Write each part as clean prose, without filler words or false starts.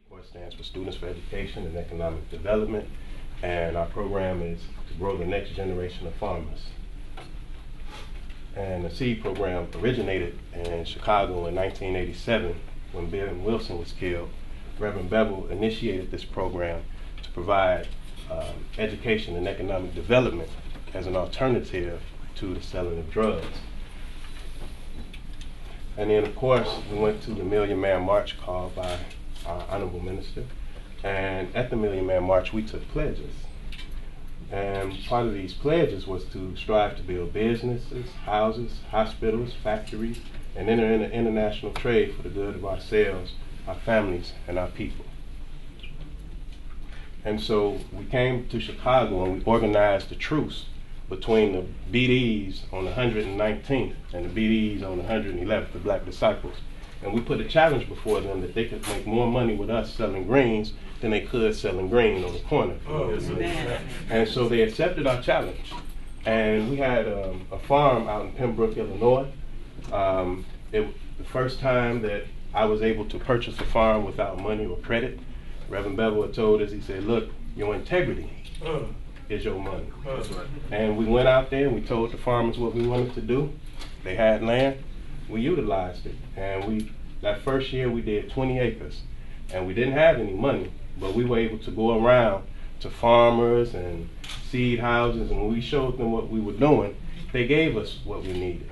STEM stands for Students for Education and Economic Development, and our program is to grow the next generation of farmers. And the SEED program originated in Chicago in 1987 when Bill Wilson was killed. Reverend Bevel initiated this program to provide education and economic development as an alternative to the selling of drugs. And then, of course, we went to the Million Man March called by our Honorable Minister. And at the Million Man March, we took pledges. And part of these pledges was to strive to build businesses, houses, hospitals, factories, and enter into international trade for the good of ourselves, our families, and our people. And so we came to Chicago and we organized a truce between the BDs on the 119th and the BDs on the 111th, the Black Disciples. And we put a challenge before them that they could make more money with us selling greens than they could selling green on the corner. And so they accepted our challenge. And we had a farm out in Pembroke, Illinois. The first time that I was able to purchase a farm without money or credit, Reverend Bevel told us, he said, look, your integrity is your money. Right. And we went out there and we told the farmers what we wanted to do. They had land, we utilized it. And that first year we did 20 acres. And we didn't have any money, but we were able to go around to farmers and seed houses, and when we showed them what we were doing, they gave us what we needed.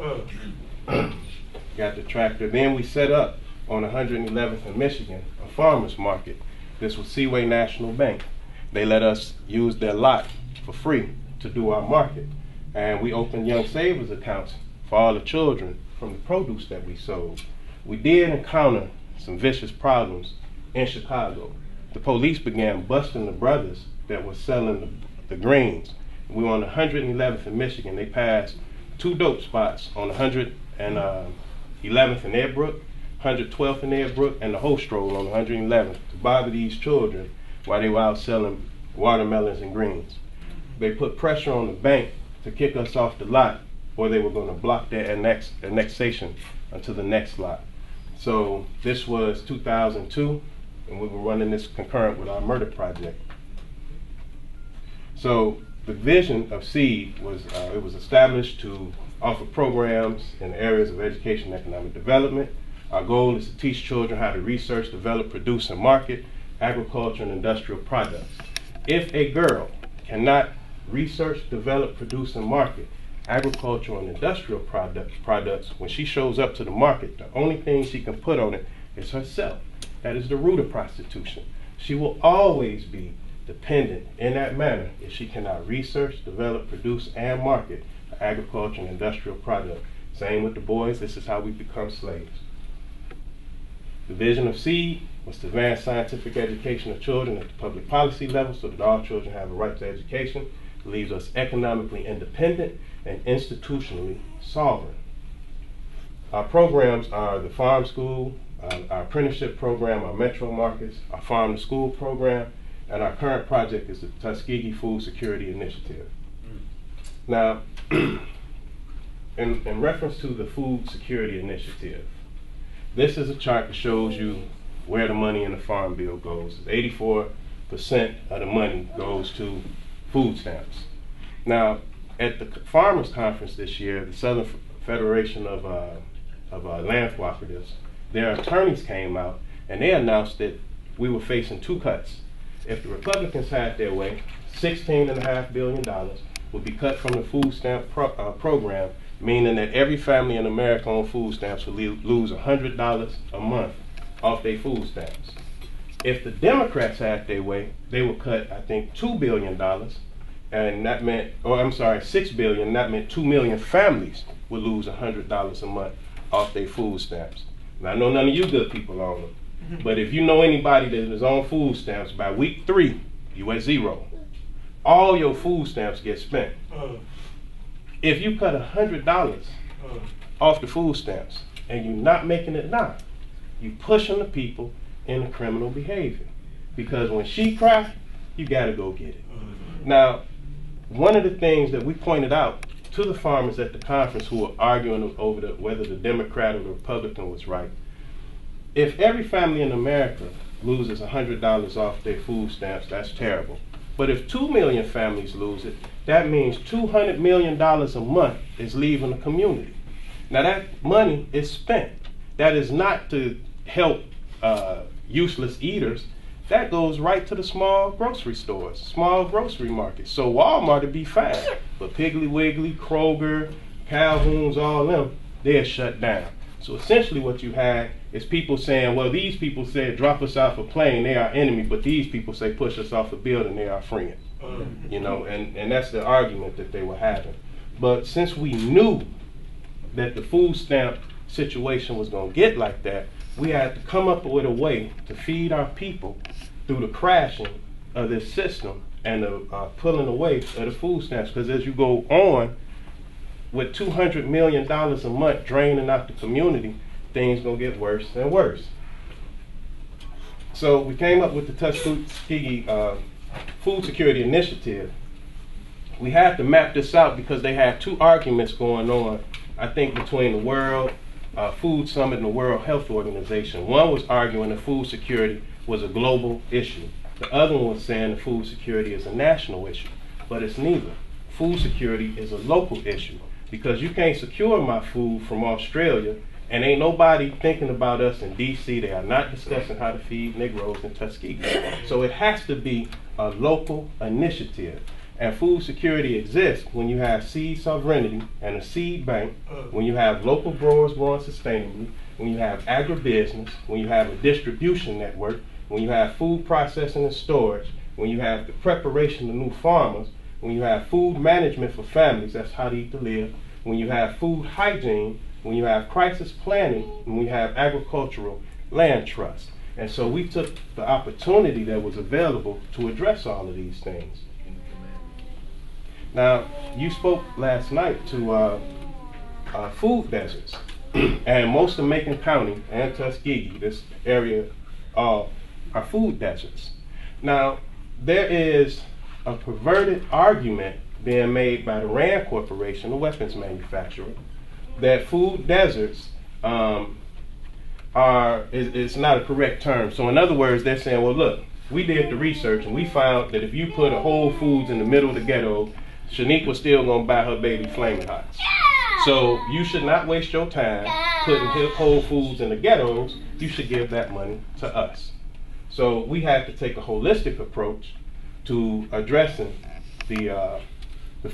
Got the tractor. Then we set up on 111th in Michigan, a farmer's market. This was Seaway National Bank. They let us use their lot for free to do our market. And we opened young savers accounts for all the children from the produce that we sold. We did encounter some vicious problems in Chicago. The police began busting the brothers that were selling the greens. We were on 111th in Michigan. They passed 2 dope spots on 111th in Ed Brook, 112th in Ed Brook, and the Host Stroll on 111th to bother these children while they were out selling watermelons and greens. They put pressure on the bank to kick us off the lot, or they were going to block their annexation until the next lot. So this was 2002, and we were running this concurrent with our murder project. So the vision of SEED was, it was established to offer programs in areas of education and economic development. Our goal is to teach children how to research, develop, produce, and market agriculture and industrial products. If a girl cannot research, develop, produce, and market agricultural and industrial products, when she shows up to the market, the only thing she can put on it is herself. That is the root of prostitution. She will always be dependent in that manner if she cannot research, develop, produce, and market agriculture and industrial product. Same with the boys, this is how we become slaves. The vision of SEED was to advance scientific education of children at the public policy level so that all children have a right to education. It leaves us economically independent and institutionally sovereign. Our programs are the Farm School, our apprenticeship program, our Metro Markets, our Farm to School program, and our current project is the Tuskegee Food Security Initiative. Now, in reference to the Food Security Initiative, this is a chart that shows you where the money in the Farm Bill goes. 84% of the money goes to food stamps. Now, at the Farmers Conference this year, the Southern Federation of Land Cooperatives, their attorneys came out and they announced that we were facing 2 cuts. If the Republicans had their way, $16.5 billion would be cut from the food stamp program, meaning that every family in America on food stamps would lose $100 a month off their food stamps. If the Democrats had their way, they would cut, I think, $2 billion, and that meant, $6 billion, and that meant 2 million families would lose $100 a month off their food stamps. Now, I know none of you good people on them, but if you know anybody that is on food stamps, by week 3, you at 0. All your food stamps get spent. If you cut $100 off the food stamps and you're not making it now, you pushing the people into criminal behavior. Because when she cry, you gotta go get it. Now, one of the things that we pointed out to the farmers at the conference who were arguing over whether the Democrat or the Republican was right, if every family in America loses $100 off their food stamps, that's terrible. But if 2 million families lose it, that means $200 million a month is leaving the community. Now that money is spent. That is not to help useless eaters. That goes right to the small grocery stores, small grocery markets. So Walmart would be fine, but Piggly Wiggly, Kroger, Calhoun's, all them, they're shut down. So essentially what you had is people saying, well, these people said drop us off a plane, they are enemy, but these people say push us off a building, they are friends. You know, and that's the argument that they were having. But since we knew that the food stamp situation was going to get like that, we had to come up with a way to feed our people through the crashing of this system and the pulling away of the food stamps. Because as you go on, with $200 million a month draining out the community, things gonna get worse and worse. So we came up with the Tuskegee Food Security Initiative. We had to map this out because they had two arguments going on, I think, between the World Food Summit and the World Health Organization. One was arguing that food security was a global issue. The other one was saying that food security is a national issue, but it's neither. Food security is a local issue because you can't secure my food from Australia and ain't nobody thinking about us in DC. They are not discussing how to feed Negroes in Tuskegee. So it has to be a local initiative. And food security exists when you have seed sovereignty and a seed bank, when you have local growers growing sustainably, when you have agribusiness, when you have a distribution network, when you have food processing and storage, when you have the preparation of new farmers, when you have food management for families, that's how to eat to live, when you have food hygiene, when you have crisis planning, when you have agricultural land trust. And so we took the opportunity that was available to address all of these things. Now, you spoke last night to food deserts, and most of Macon County and Tuskegee, this area, are food deserts. Now, there is a perverted argument being made by the RAND Corporation, the weapons manufacturer, that food deserts is not a correct term. So in other words, they're saying, well, look, we did the research and we found that if you put a Whole Foods in the middle of the ghetto, Shaniqua's still gonna buy her baby Flaming Hots. So you should not waste your time putting Whole Foods in the ghettos. You should give that money to us. So we had to take a holistic approach to addressing the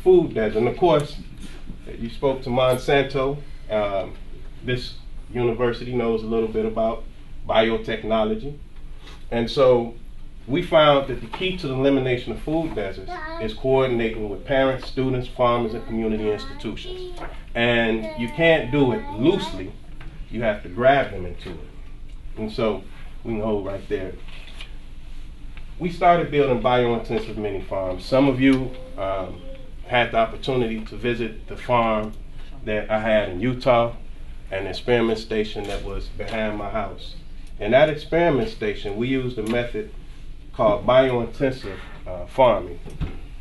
food desert. And of course, you spoke to Monsanto. This university knows a little bit about biotechnology. And so we found that the key to the elimination of food deserts is coordinating with parents, students, farmers, and community institutions. And you can't do it loosely. You have to grab them into it. And so we can hold right there. We started building biointensive mini farms. Some of you had the opportunity to visit the farm that I had in Utah, an experiment station that was behind my house. In that experiment station, we used a method called biointensive farming.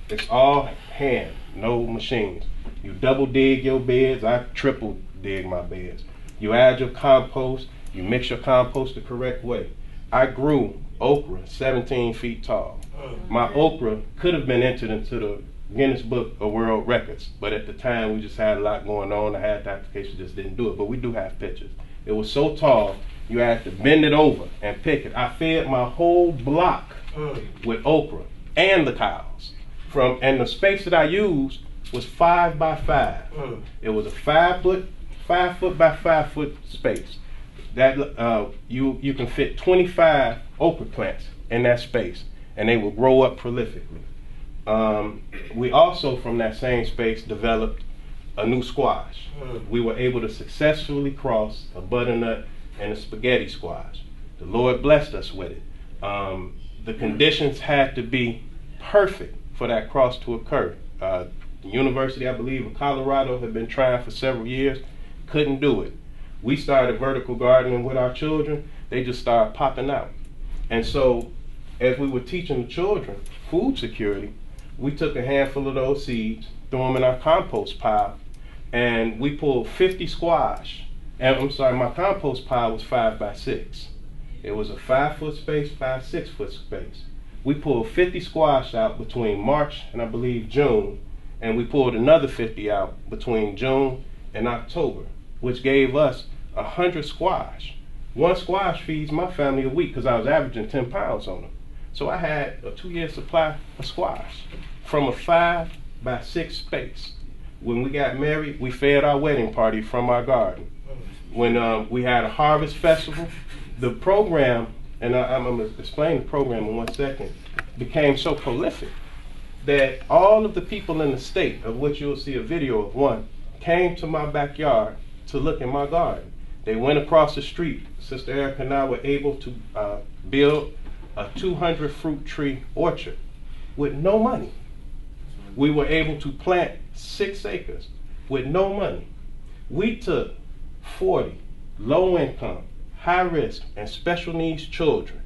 It's all hand, no machines. You double dig your beds, I triple dig my beds. You add your compost, you mix your compost the correct way. I grew okra 17 feet tall. My okra could have been entered into the Guinness Book of World Records, but at the time we just had a lot going on. I had the application, just didn't do it, but we do have pictures. It was so tall, you had to bend it over and pick it. I fed my whole block with okra and the cows. And the space that I used was 5 by 5. It was a 5 foot by 5 foot space. That you can fit 25 okra plants in that space, and they will grow up prolifically. We also, from that same space, developed a new squash. We were able to successfully cross a butternut and a spaghetti squash. The Lord blessed us with it. The conditions had to be perfect for that cross to occur. The University, I believe, of Colorado had been trying for several years, couldn't do it. We started vertical gardening with our children, they just started popping out. And so, as we were teaching the children food security, we took a handful of those seeds, threw them in our compost pile, and we pulled 50 squash. And I'm sorry, my compost pile was 5 by 6. It was a 5-foot space by a 6-foot space. We pulled 50 squash out between March and I believe June, and we pulled another 50 out between June and October, which gave us 100 squash. One squash feeds my family a week because I was averaging 10 pounds on them. So I had a 2-year supply of squash from a 5 by 6 space. When we got married, we fed our wedding party from our garden. When we had a harvest festival, the program, and I'm going to explain the program in 1 second, became so prolific that all of the people in the state, of which you'll see a video of one, came to my backyard to look in my garden. They went across the street. Sister Erica and I were able to build a 200 fruit tree orchard with no money. We were able to plant 6 acres with no money. We took 40 low income, high risk, and special needs children,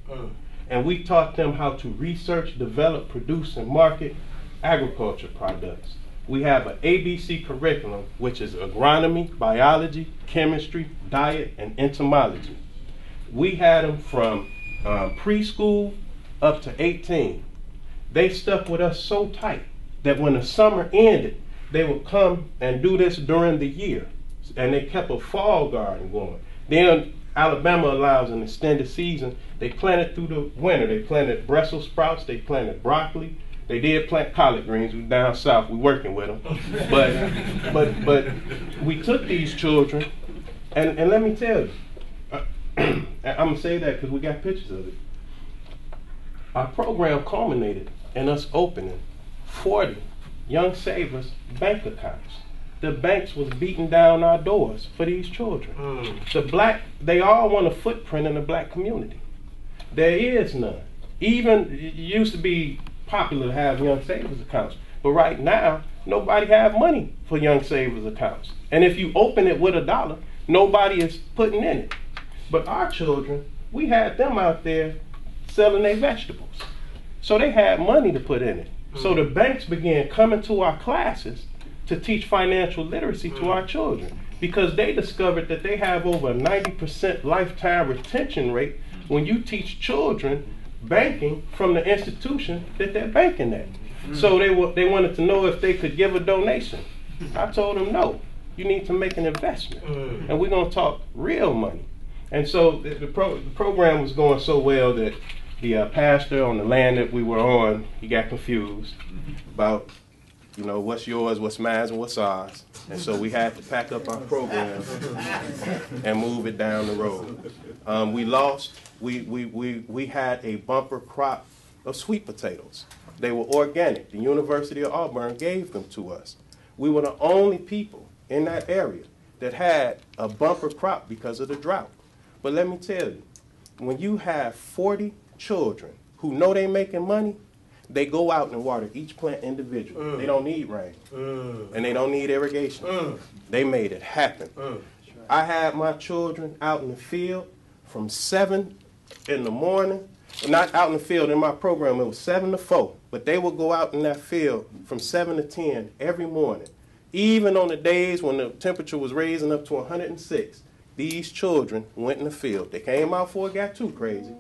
and we taught them how to research, develop, produce, and market agriculture products. We have an ABC curriculum, which is agronomy, biology, chemistry, diet, and entomology. We had them from preschool up to 18. They stuck with us so tight that when the summer ended, they would come and do this during the year. And they kept a fall garden going. Then Alabama allows an extended season. They planted through the winter. They planted Brussels sprouts. They planted broccoli. They did plant collard greens. We down south. We working with them. But we took these children, and let me tell you, I'm going to say that because we got pictures of it. Our program culminated in us opening 40 Young Savers bank accounts. The banks was beating down our doors for these children. They all want a footprint in the black community. There is none. Even, it used to be popular to have Young Savers accounts, but right now, nobody have money for Young Savers accounts. And if you open it with $1, nobody is putting in it. But our children, we had them out there selling their vegetables. So they had money to put in it. So the banks began coming to our classes to teach financial literacy to our children, because they discovered that they have over a 90% lifetime retention rate when you teach children banking from the institution that they're banking at. So they wanted to know if they could give a donation. I told them, no, you need to make an investment, and we're going to talk real money. And so the program was going so well that the pastor on the land that we were on, he got confused about, you know, what's yours, what's mine, and what's ours. And so we had to pack up our program and move it down the road. We had a bumper crop of sweet potatoes. They were organic. The University of Auburn gave them to us. We were the only people in that area that had a bumper crop because of the drought. But let me tell you, when you have 40 children who know they're making money, they go out and water each plant individually. They don't need rain, and they don't need irrigation. They made it happen. I had my children out in the field from 7 in the morning. Not out in the field in my program, it was 7 to 4. But they would go out in that field from 7 to 10 every morning. Even on the days when the temperature was raising up to 106, these children went in the field. They came out before it got too crazy.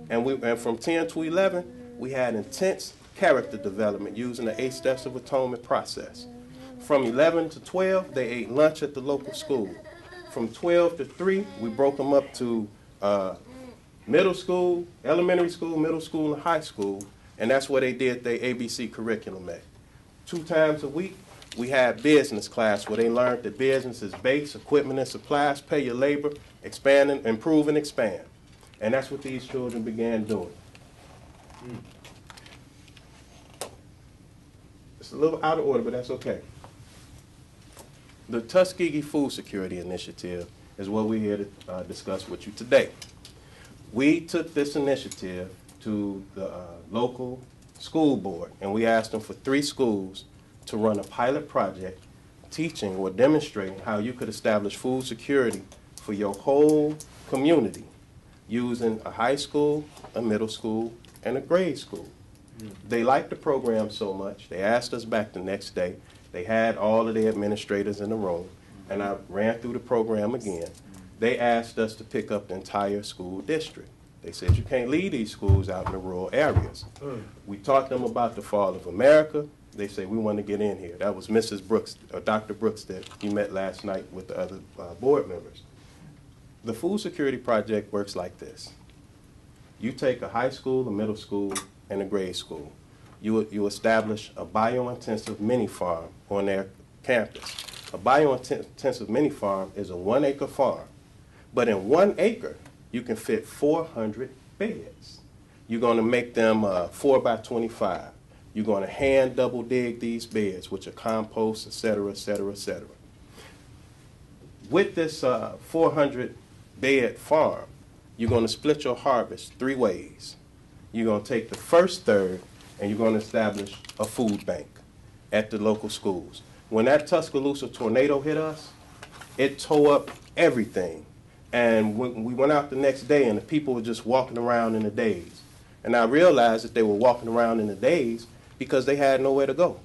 And from 10 to 11, we had intense character development using the 8 Steps of Atonement process. From 11 to 12, they ate lunch at the local school. From 12 to 3, we broke them up to middle school, elementary school, middle school, and high school, and that's where they did their ABC curriculum at. 2 times a week, we had business class where they learned that business is base, equipment, and supplies, pay your labor, expand, and improve and expand. And that's what these children began doing. It's a little out of order, but that's okay. The Tuskegee Food Security Initiative is what we're here to discuss with you today. We took this initiative to the local school board, and we asked them for 3 schools to run a pilot project teaching or demonstrating how you could establish food security for your whole community using a high school, a middle school, and a grade school. They liked the program so much, they asked us back the next day. They had all of the administrators in the room, and I ran through the program again. They asked us to pick up the entire school district. They said you can't leave these schools out in the rural areas. We taught them about the fall of America. They say we want to get in here. That was Mrs. Brooks, or Dr. Brooks that you met last night with the other board members. The Food Security Project works like this. You take a high school, a middle school, and a grade school. You establish a bio-intensive mini farm on their campus. A bio-intensive mini farm is a 1 acre farm. But in 1 acre, you can fit 400 beds. You're going to make them 4 by 25. You're going to hand double dig these beds, which are compost, et cetera, et cetera, et cetera. With this 400 bed farm, you're going to split your harvest 3 ways. You're going to take the first third and you're going to establish a food bank at the local schools. When that Tuscaloosa tornado hit us, it tore up everything. And when we went out the next day and the people were just walking around in the daze. And I realized that they were walking around in the daze because they had nowhere to go.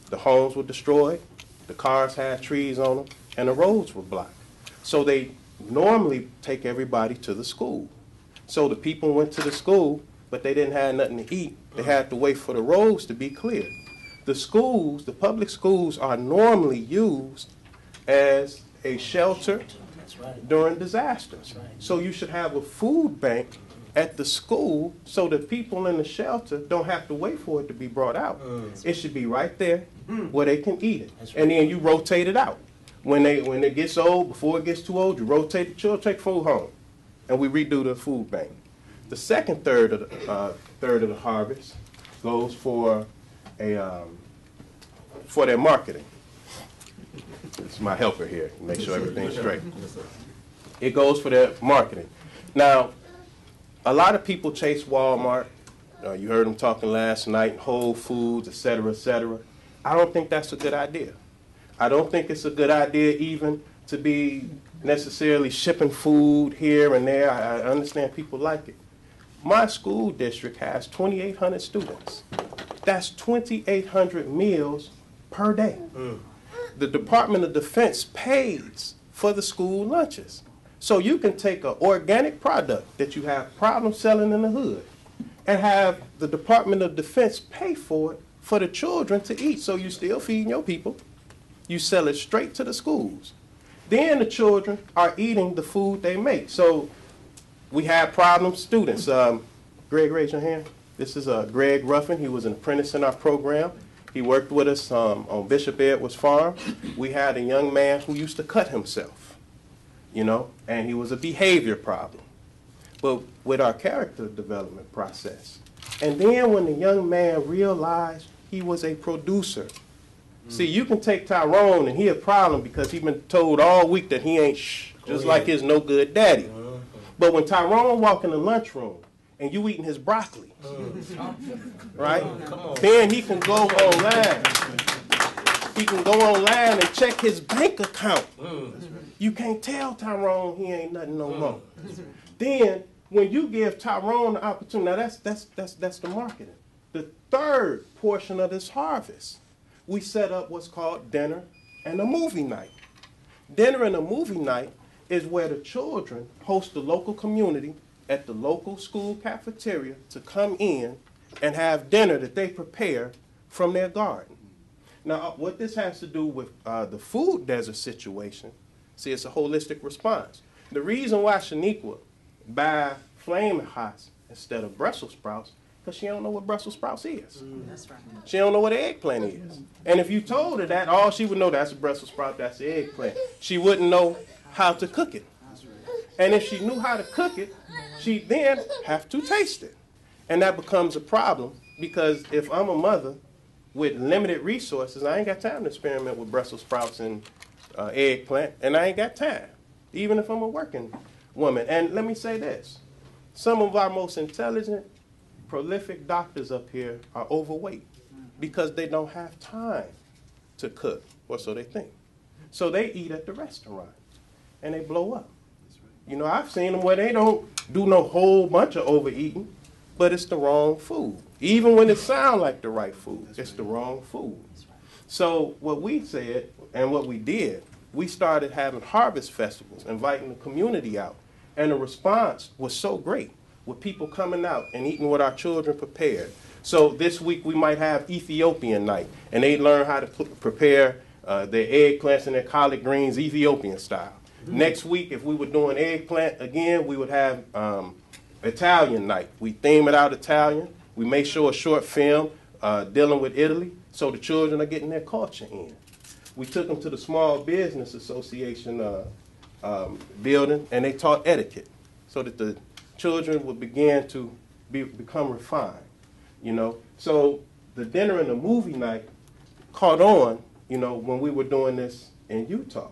The homes were destroyed, the cars had trees on them, and the roads were blocked. So they normally take everybody to the school. So the people went to the school, but they didn't have nothing to eat. They had to wait for the roads to be cleared. The schools, the public schools, are normally used as a shelter during disasters. So you should have a food bank at the school so that people in the shelter don't have to wait for it to be brought out. It should be right there where they can eat it. And then you rotate it out. When it gets old, before it gets too old, you rotate the children, take food home. And we redo the food bank. The second third of the harvest goes for their marketing. It's my helper here to make sure everything's straight. It goes for their marketing. Now, a lot of people chase Walmart. You heard them talking last night, Whole Foods, et cetera, et cetera. I don't think that's a good idea. I don't think it's a good idea even to be necessarily shipping food here and there. I understand people like it. My school district has 2,800 students. That's 2,800 meals per day. The Department of Defense pays for the school lunches. So you can take an organic product that you have problems selling in the hood and have the Department of Defense pay for it for the children to eat. So you're still feeding your people. You sell it straight to the schools. Then the children are eating the food they make. So we have problem students. Greg, raise your hand. This is Greg Ruffin. He was an apprentice in our program. He worked with us on Bishop Edwards Farm. We had a young man who used to cut himself, you know, and he was a behavior problem. But with our character development process. And then when the young man realized he was a producer. See, you can take Tyrone and he a problem because he's been told all week that he ain't just like his no good daddy. But when Tyrone walk in the lunchroom and you eating his broccoli, right? Then he can go online. He can go online and check his bank account. You can't tell Tyrone he ain't nothing no more. Then when you give Tyrone the opportunity, now that's the marketing. The third portion of this harvest, we set up what's called dinner and a movie night. Dinner and a movie night is where the children host the local community at the local school cafeteria to come in and have dinner that they prepare from their garden. Now, what this has to do with the food desert situation, see, it's a holistic response. The reason why Shaniqua buy Flaming Hots instead of Brussels sprouts, because she don't know what Brussels sprouts is. That's right. She don't know what an eggplant is. And if you told her that, all she would know, that's a Brussels sprout, that's the eggplant. She wouldn't know how to cook it. And if she knew how to cook it, she'd then have to taste it. And that becomes a problem because if I'm a mother with limited resources, I ain't got time to experiment with Brussels sprouts and eggplant, and I ain't got time, even if I'm a working woman. And let me say this. Some of our most intelligent, prolific doctors up here are overweight because they don't have time to cook, or so they think. So they eat at the restaurant, and they blow up. You know, I've seen them where they don't do no whole bunch of overeating, but it's the wrong food. Even when it sounds like the right food, it's the wrong food. So what we said and what we did, we started having harvest festivals, inviting the community out, and the response was so great. with people coming out and eating what our children prepared. So this week we might have Ethiopian night, and they learn how to prepare their eggplants and their collard greens Ethiopian style. Next week, if we were doing eggplant again, we would have Italian night. We theme it out Italian. We make sure a short film dealing with Italy, so the children are getting their culture in. We took them to the Small Business Association building, and they taught etiquette, so that the children would begin to become refined, you know. So the dinner and the movie night caught on, you know, when we were doing this in Utah.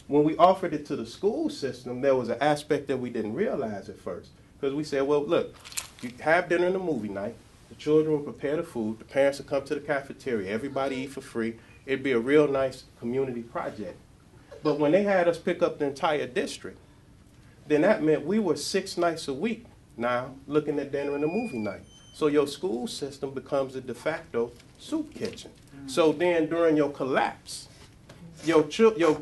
When we offered it to the school system, there was an aspect that we didn't realize at first. Because we said, well, look, you have dinner and a movie night. The children will prepare the food. The parents will come to the cafeteria. Everybody eat for free. It'd be a real nice community project. But when they had us pick up the entire district, then that meant we were 6 nights a week now looking at dinner and a movie night. So your school system becomes a de facto soup kitchen. So then during your collapse, your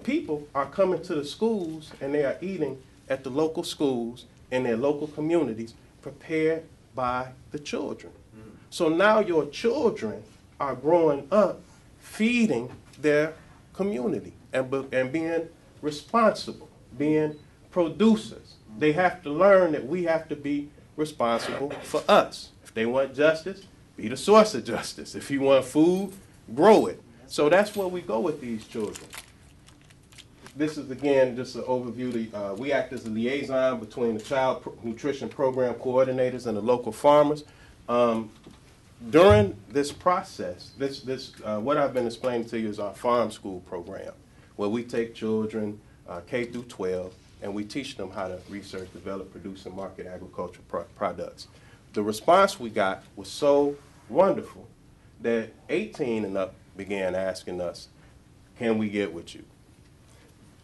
people are coming to the schools and they are eating at the local schools in their local communities prepared by the children. So now your children are growing up feeding their community and being responsible, being producers. They have to learn that we have to be responsible for us. If they want justice, be the source of justice. If you want food, grow it. So that's where we go with these children. This is, again, just an overview. We act as a liaison between the child nutrition program coordinators and the local farmers. During this process, what I've been explaining to you is our farm school program, where we take children K through 12, and we teach them how to research, develop, produce, and market agricultural products. The response we got was so wonderful that 18 and up began asking us, can we get with you?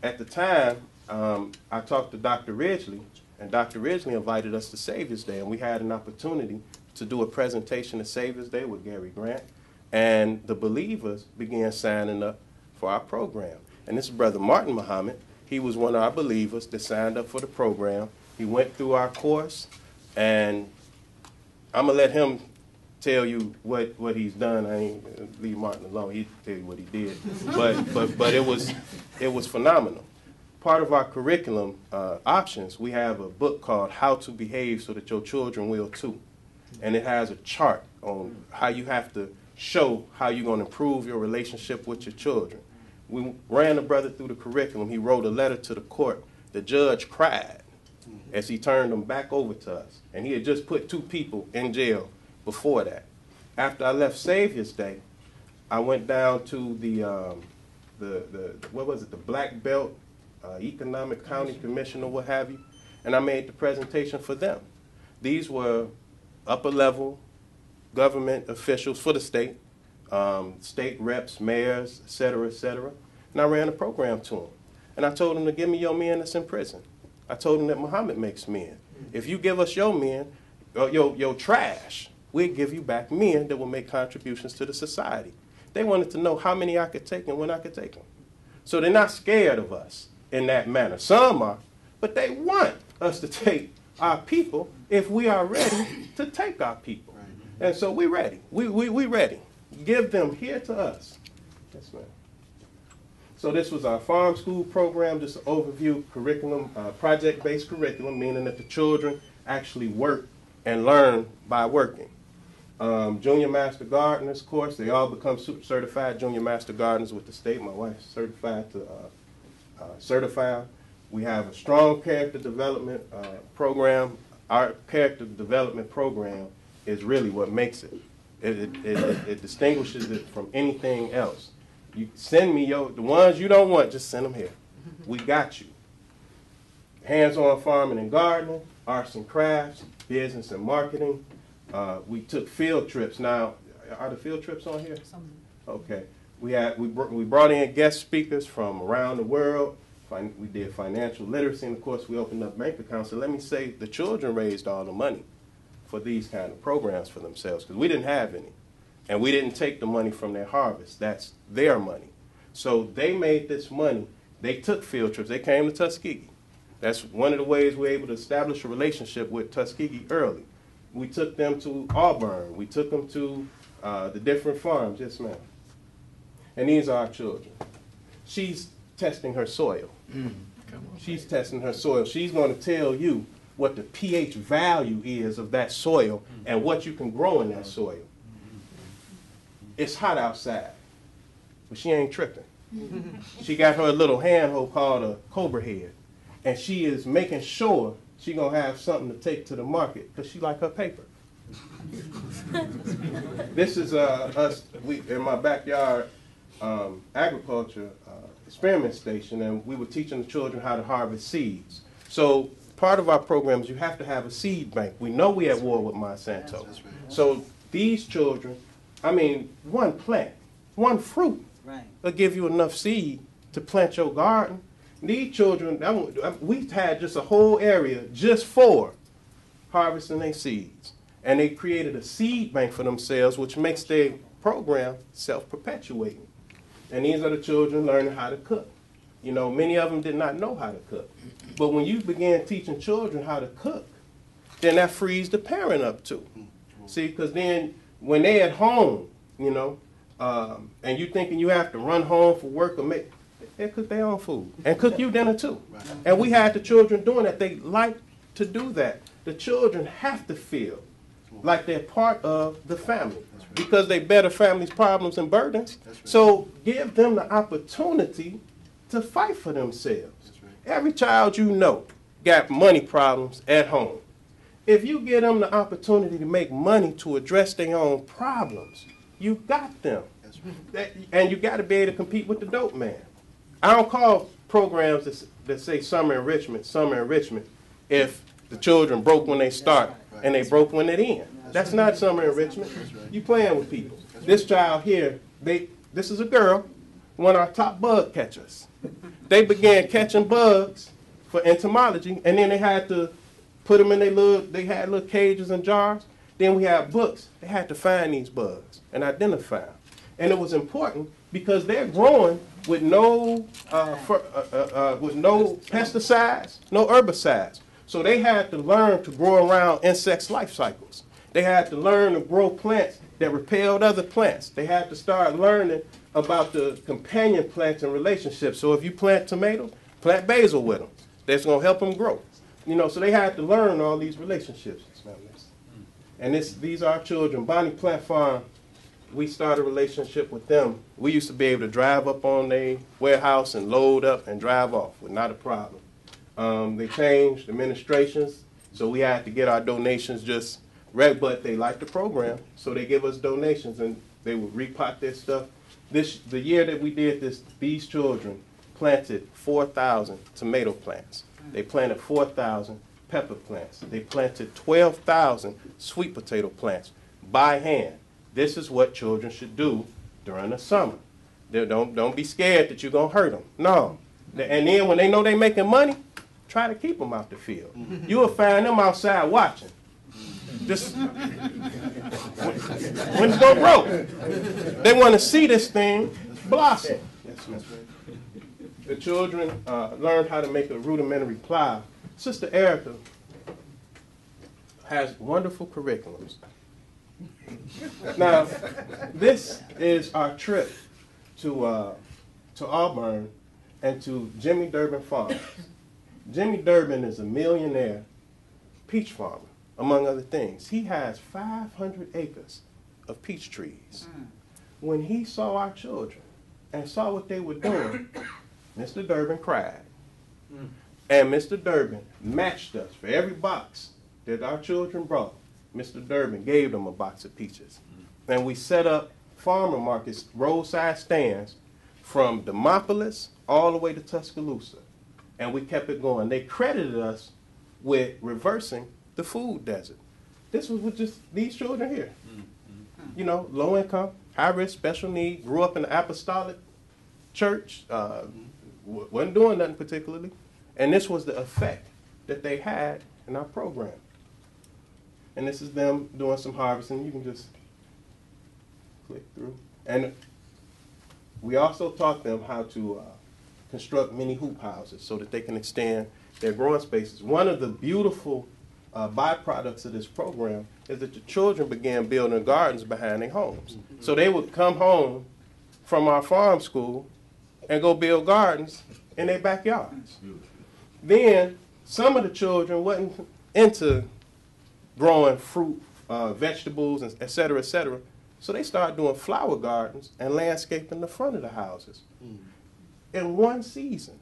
At the time, I talked to Dr. Ridgely, and Dr. Ridgely invited us to Savior's Day, and we had an opportunity to do a presentation at Savior's Day with Gary Grant, and the believers began signing up for our program. And this is Brother Martin Muhammad. He was one of our believers that signed up for the program. He went through our course, and I'm going to let him tell you what he's done. I ain't leave Martin alone. He'll tell you what he did. But it was phenomenal. Part of our curriculum options, we have a book called How to Behave So That Your Children Will Too. And it has a chart on how you have to show how you're going to improve your relationship with your children. We ran the brother through the curriculum. He wrote a letter to the court. The judge cried as he turned them back over to us. And he had just put 2 people in jail before that. After I left Savior's Day, I went down to the what was it, the Black Belt Economic County Commission or what have you, and I made the presentation for them. These were upper level government officials for the state, state reps, mayors, et cetera, and I ran a program to them. And I told them to give me your men that's in prison. I told them that Muhammad makes men. If you give us your men, your trash, we'll give you back men that will make contributions to the society. They wanted to know how many I could take and when I could take them. So they're not scared of us in that manner. Some are, but they want us to take our people if we are ready to take our people. And so we're ready. We ready. Give them here to us. Yes, ma'am. So this was our farm school program, just an overview curriculum, project-based curriculum, meaning that the children actually work and learn by working. Junior Master Gardeners course, they all become certified Junior Master Gardeners with the state. My wife's certified to certify. We have a strong character development program. Our character development program is really what makes it. It distinguishes it from anything else. You send me the ones you don't want, just send them here. We got you. Hands-on farming and gardening, arts and crafts, business and marketing. We took field trips. Now, are the field trips on here? Okay. We brought in guest speakers from around the world. We did financial literacy, and of course we opened up bank accounts. So let me say the children raised all the money for these kind of programs for themselves because we didn't have any. And we didn't take the money from their harvest. That's their money. So they made this money. They took field trips. They came to Tuskegee. That's one of the ways we're able to establish a relationship with Tuskegee early. We took them to Auburn. We took them to the different farms. Yes, ma'am. And these are our children. She's testing her soil. She's testing her soil. She's going to tell you what the pH value is of that soil and what you can grow in that soil. It's hot outside, but she ain't tripping. She got her little handhold called a cobra head, and she is making sure she gonna have something to take to the market because she like her paper. This is us in my backyard agriculture experiment station, and we were teaching the children how to harvest seeds. So part of our program is you have to have a seed bank. We know we're at war with Monsanto. So these children, I mean, one plant, one fruit will give you enough seed to plant your garden. These children, we had just a whole area just for harvesting their seeds. And they created a seed bank for themselves, which makes their program self-perpetuating. And these are the children learning how to cook. You know, many of them did not know how to cook. But when you begin teaching children how to cook, then that frees the parent up too. See, because then when they're at home, you know, and you thinking you have to run home for work or they cook their own food and cook you dinner too. And we had the children doing that. They like to do that. The children have to feel like they're part of the family because they bear the family's problems and burdens. So give them the opportunity to fight for themselves. Every child you know got money problems at home. If you give them the opportunity to make money to address their own problems, you got them. And you got to be able to compete with the dope man. I don't call programs that say summer enrichment if the children broke when they start and they broke when they end. That's not summer enrichment. You playing with people. This child here, this is a girl, one of our top bug catchers. They began catching bugs for entomology, and then they had to put them in they had little cages and jars. Then we had books. They had to find these bugs and identify them. And it was important because they're growing with no pesticides, no herbicides. So they had to learn to grow around insects' life cycles. They had to learn to grow plants that repelled other plants. They had to start learning about the companion plants and relationships. So if you plant tomatoes, plant basil with them. That's going to help them grow. You know, so they had to learn all these relationships. And these are our children. Bonnie Plant Farm, we started a relationship with them. We used to be able to drive up on their warehouse and load up and drive off with not a problem. They changed administrations, so we had to get our donations but they liked the program, so they give us donations and they would repot their stuff. The year that we did this, these children planted 4,000 tomato plants. They planted 4,000 pepper plants. They planted 12,000 sweet potato plants by hand. This is what children should do during the summer. Don't be scared that you're going to hurt them. No. And then when they know they're making money, try to keep them out the field. You will find them outside watching. Just when it's going to grow. They want to see this thing blossom. The children learned how to make a rudimentary plow. Sister Erica has wonderful curriculums. Now, this is our trip to Auburn and to Jimmy Durbin Farms. Jimmy Durbin is a millionaire peach farmer, among other things. He has 500 acres of peach trees. When he saw our children and saw what they were doing, Mr. Durbin cried. And Mr. Durbin matched us for every box that our children brought. Mr. Durbin gave them a box of peaches. And we set up farmer markets, roadside stands, from Demopolis all the way to Tuscaloosa. And we kept it going. They credited us with reversing the food desert. This was with just these children here. You know, low income, high risk, special need, grew up in the apostolic church, wasn't doing nothing particularly. And this was the effect that they had in our program. And this is them doing some harvesting. You can just click through. And we also taught them how to construct mini hoop houses so that they can extend their growing spaces. One of the beautiful byproducts of this program is that the children began building gardens behind their homes. So they would come home from our farm school and go build gardens in their backyards. Then some of the children wasn't into growing fruit, vegetables, and et cetera, so they started doing flower gardens and landscaping the front of the houses. In one season,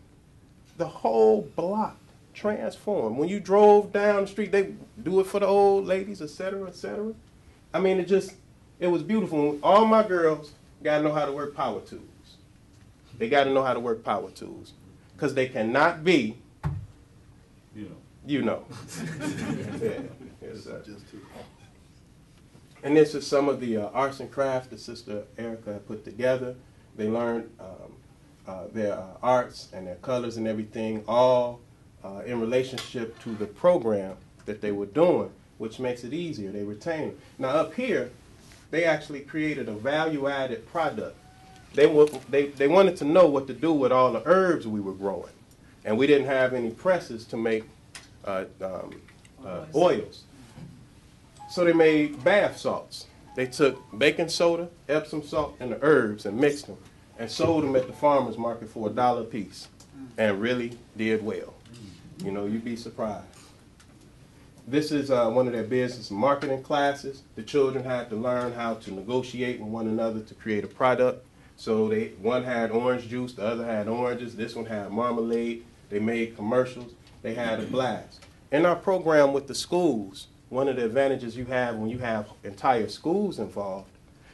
the whole block transformed. When you drove down the street, they do it for the old ladies, et cetera, et cetera. I mean, it was beautiful. All my girls got to know how to work power tools. They got to know how to work power tools, because they cannot be, you know. Yeah. Yes, sir. And this is some of the arts and crafts that Sister Erica put together. They learned their arts and their colors and everything, all in relationship to the program that they were doing, which makes it easier. They retain it. Now up here, they actually created a value-added product. They wanted to know what to do with all the herbs we were growing, and we didn't have any presses to make oils. So they made bath salts. They took baking soda, Epsom salt, and the herbs and mixed them and sold them at the farmer's market for $1 a piece, and really did well. You know, you'd be surprised. This is one of their business marketing classes. The children had to learn how to negotiate with one another to create a product. So one had orange juice, the other had oranges, this one had marmalade. They made commercials. They had a blast. In our program with the schools, one of the advantages you have when you have entire schools involved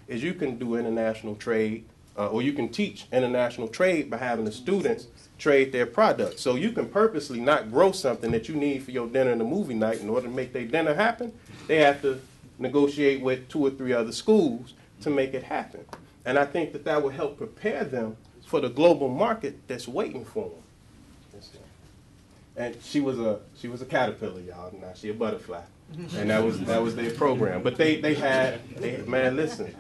is you can do international trade, or you can teach international trade by having the students trade their products. So you can purposely not grow something that you need for your dinner and the movie night. In order to make their dinner happen, they have to negotiate with 2 or 3 other schools to make it happen. And I think that will help prepare them for the global market that's waiting for them. And she was a caterpillar, y'all. Now she a butterfly, and that was their program. But man, listen,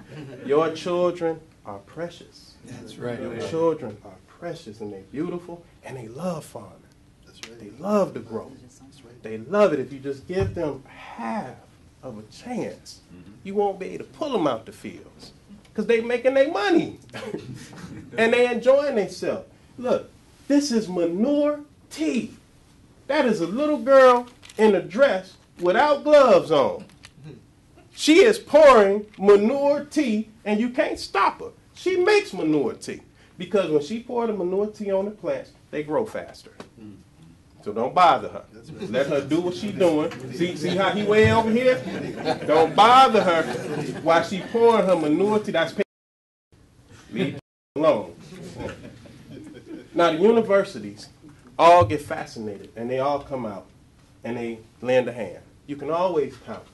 your children are precious. That's right. Your children are precious, and they're beautiful, and they love farming. That's right. They love to grow. That's right. They love it. If you just give them half of a chance, you won't be able to pull them out the fields, because they making their money, and they enjoying themselves. Look, this is manure tea. That is a little girl in a dress without gloves on. She is pouring manure tea, and you can't stop her. She makes manure tea, because when she poured the manure tea on the plants, they grow faster. So don't bother her. Right. Let her do what she's doing. See how he way over here? Don't bother her while she pouring her manure tea. That's leave alone. Now the universities all get fascinated, and they all come out and they lend a hand. You can always count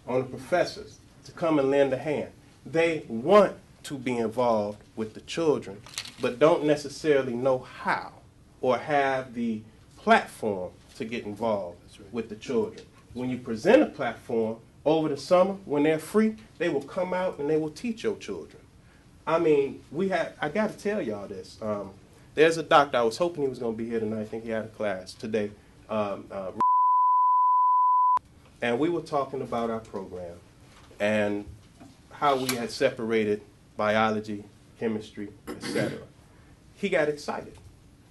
on the professors to come and lend a hand. They want to be involved with the children, but don't necessarily know how or have the platform to get involved with the children. When you present a platform over the summer, when they're free, they will come out and they will teach your children. I mean, I got to tell y'all this. There's a doctor, I was hoping he was going to be here tonight. I think he had a class today. And we were talking about our program and how we had separated biology, chemistry, etc. He got excited.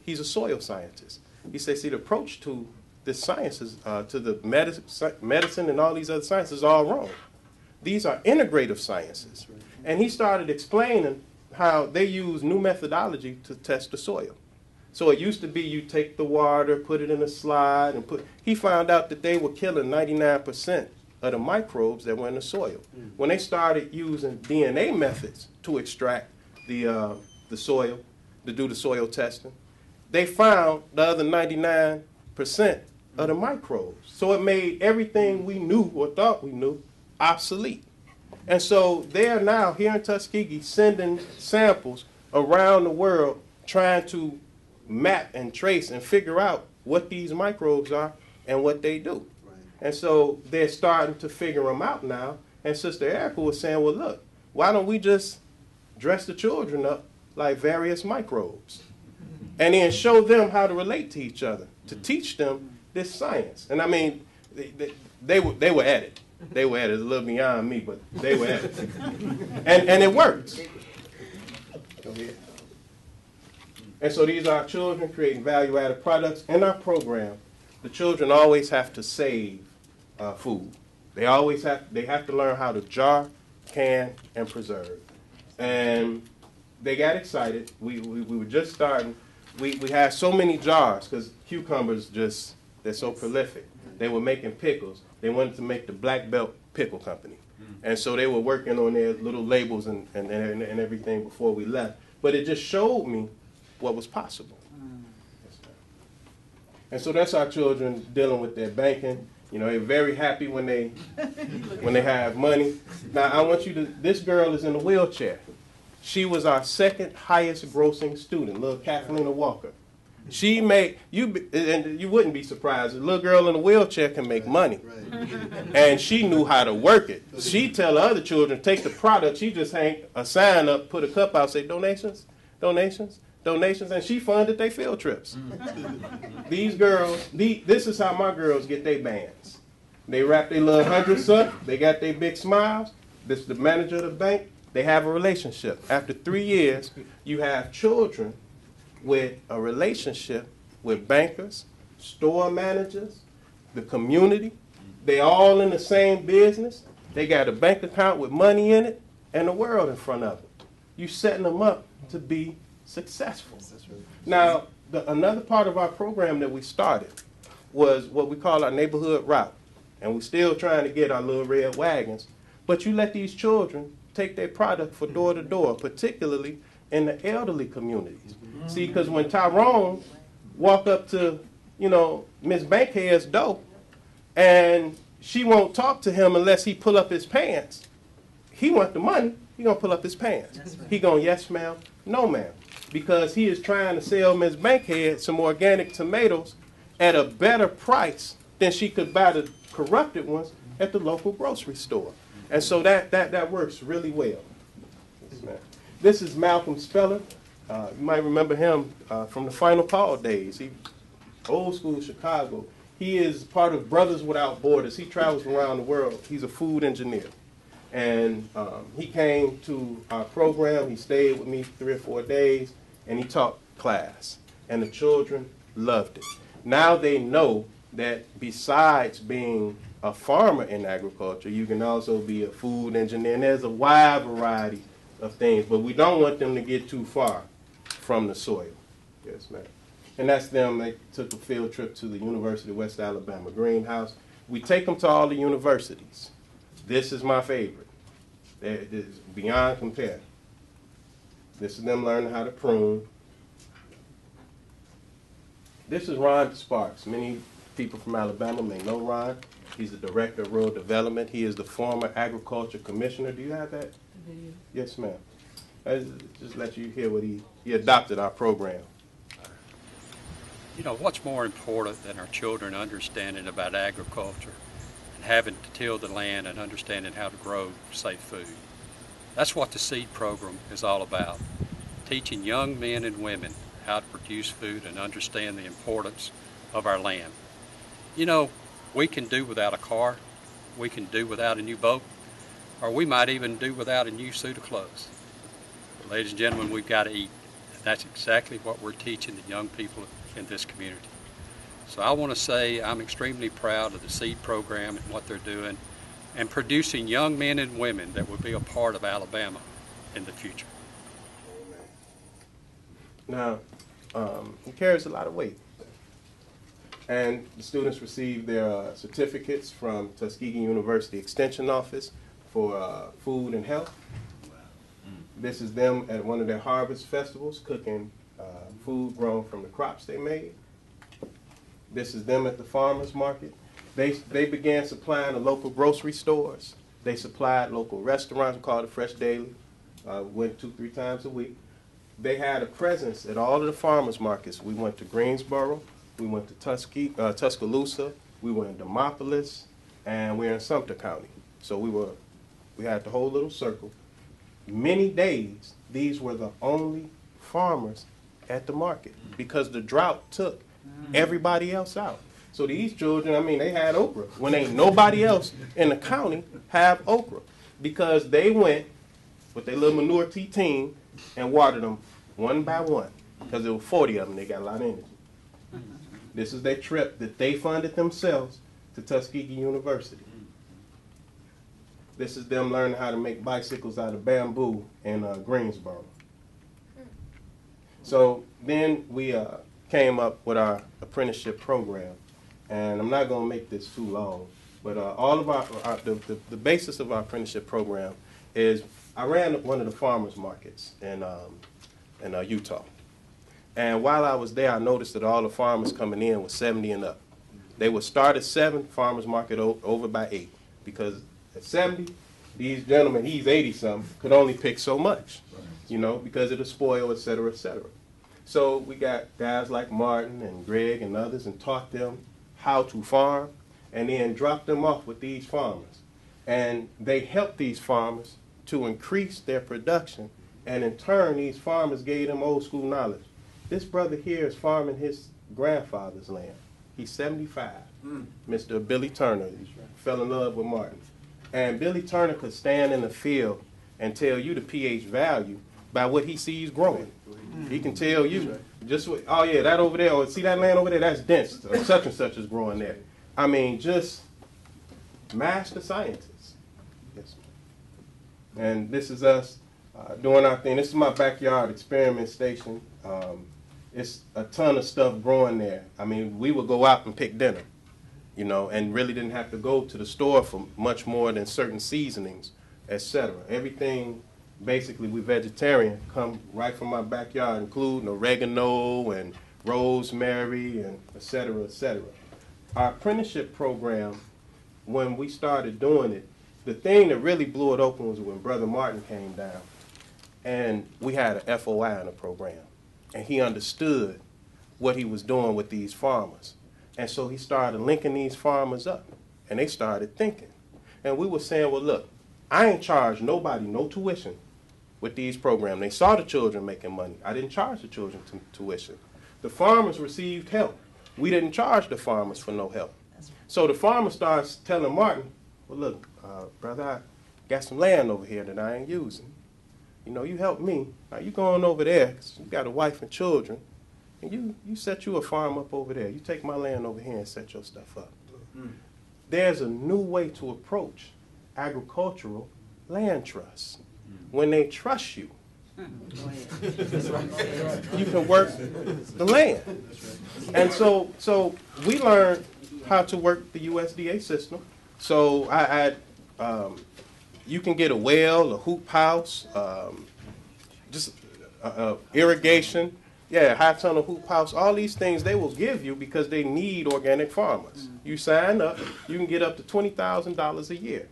He's a soil scientist. He said, see, the approach to the sciences, to the medicine and all these other sciences is all wrong. These are integrative sciences. And he started explaining how they use new methodology to test the soil. So it used to be you take the water, put it in a slide, and he found out that they were killing 99% of the microbes that were in the soil. When they started using DNA methods to extract the soil, to do the soil testing, they found the other 99% of the microbes. So it made everything we knew or thought we knew obsolete. And so they are now here in Tuskegee sending samples around the world trying to map and trace and figure out what these microbes are and what they do. Right. And so they're starting to figure them out now. And Sister Erica was saying, well, look, why don't we just dress the children up like various microbes and then show them how to relate to each other, to teach them this science. And I mean, they were at it. They were at it. It's a little beyond me, but they were at it. And it works. Go ahead. And so these are our children creating value-added products. In our program, the children always have to save food. They have to learn how to jar, can, and preserve. And they got excited. We were just starting. We had so many jars because cucumbers they're so prolific. They were making pickles. They wanted to make the Black Belt Pickle Company. And so they were working on their little labels and everything before we left. But it just showed me what was possible. And so that's our children dealing with their banking. You know, they're very happy when they have money. Now, I want you to, this girl is in a wheelchair. She was our second highest grossing student, little Kathleen Walker. She made, and you wouldn't be surprised, a little girl in a wheelchair can make money. And she knew how to work it. She tell other children, take the product, she just hang a sign up, put a cup out, say donations, donations, donations, and she funded their field trips. These girls, this is how my girls get their bands. They wrap their little hundreds up, they got their big smiles, this is the manager of the bank, they have a relationship. After 3 years, you have children with a relationship with bankers, store managers, the community. They all in the same business. They got a bank account with money in it and the world in front of them. You setting them up to be successful. Now, another part of our program that we started was what we call our neighborhood route. And we're still trying to get our little red wagons. But you let these children take their product for door to door, particularly in the elderly communities. See, because when Tyrone walk up to, you know, Miss Bankhead's door, and she won't talk to him unless he pull up his pants. He want the money, he gonna pull up his pants. Right. He gonna, yes ma'am, no ma'am. Because he is trying to sell Miss Bankhead some organic tomatoes at a better price than she could buy the corrupted ones at the local grocery store. And so that works really well. Yes, ma'am. This is Malcolm Speller. You might remember him from the Final Call days. He, old school Chicago. He is part of Brothers Without Borders. He travels around the world. He's a food engineer. And he came to our program. He stayed with me 3 or 4 days, and he taught class. And the children loved it. Now they know that besides being a farmer in agriculture, you can also be a food engineer. And there's a wide variety of things, but we don't want them to get too far from the soil. Yes, ma'am. And that's them. They took a field trip to the University of West Alabama greenhouse. We take them to all the universities. This is my favorite. It is beyond compare. This is them learning how to prune. This is Ron Sparks. Many people from Alabama may know Ron. He's the Director of Rural Development. He is the former Agriculture Commissioner. Do you have that? Yes, ma'am. Just let you hear what he adopted our program. You know, what's more important than our children understanding about agriculture and having to till the land and understanding how to grow safe food? That's what the SEED program is all about, teaching young men and women how to produce food and understand the importance of our land. You know, we can do without a car, we can do without a new boat, or we might even do without a new suit of clothes. But ladies and gentlemen, we've got to eat. And that's exactly what we're teaching the young people in this community. So I want to say I'm extremely proud of the SEED program and what they're doing and producing young men and women that will be a part of Alabama in the future. Now, he carries a lot of weight. And the students receive their certificates from Tuskegee University Extension Office for food and health. This is them at one of their harvest festivals cooking food grown from the crops they made. This is them at the farmers market. They began supplying the local grocery stores. They supplied local restaurants. We called it Fresh Daily. Went 2-3 times a week. They had a presence at all of the farmers markets. We went to Greensboro. We went to Tuscaloosa. We were in Demopolis, and we're in Sumter County. So we had the whole little circle. Many days, these were the only farmers at the market because the drought took everybody else out. So these children, I mean, they had okra when ain't nobody else in the county have okra, because they went with their little manure team and watered them one by one, because there were 40 of them. They got a lot of energy. This is their trip that they funded themselves to Tuskegee University. This is them learning how to make bicycles out of bamboo in Greensboro. So then we came up with our apprenticeship program. And I'm not going to make this too long, but all of the basis of our apprenticeship program is I ran one of the farmers markets in Utah. And while I was there, I noticed that all the farmers coming in was 70 and up. They would start at 7, farmers market over by 8. Because at 70, these gentlemen, he's 80-something, could only pick so much, you know, because of the spoil, et cetera, et cetera. So we got guys like Martin and Greg and others and taught them how to farm, and then dropped them off with these farmers. And they helped these farmers to increase their production, and in turn, these farmers gave them old school knowledge. This brother here is farming his grandfather's land. He's 75. Mr. Billy Turner fell in love with Martin. And Billy Turner could stand in the field and tell you the pH value by what he sees growing. He can tell you, just what, oh yeah, that over there, or see that land over there, that's dense, or such and such is growing there. I mean, just master scientists. Yes. And this is us doing our thing. This is my backyard experiment station. It's a ton of stuff growing there. I mean, we would go out and pick dinner, you know, and really didn't have to go to the store for much more than certain seasonings, etc. Everything, basically, we vegetarian, come right from my backyard, including oregano and rosemary and et cetera, et cetera. Our apprenticeship program, when we started doing it, the thing that really blew it open was when Brother Martin came down, and we had an FOI in the program, and he understood what he was doing with these farmers. And so he started linking these farmers up, and they started thinking. And we were saying, well, look, I ain't charged nobody no tuition with these programs. They saw the children making money. I didn't charge the children tuition. The farmers received help. We didn't charge the farmers for no help. So the farmer starts telling Martin, well, look, brother, I got some land over here that I ain't using. You know, you help me. Now you going over there, 'cause you got a wife and children, and you set you a farm up over there. You take my land over here and set your stuff up. There's a new way to approach agricultural land trusts. When they trust you, you can work the land. And so we learned how to work the USDA system. So you can get a well, a hoop house, just irrigation, yeah, high tunnel hoop house, all these things they will give you because they need organic farmers. You sign up, you can get up to $20,000 a year.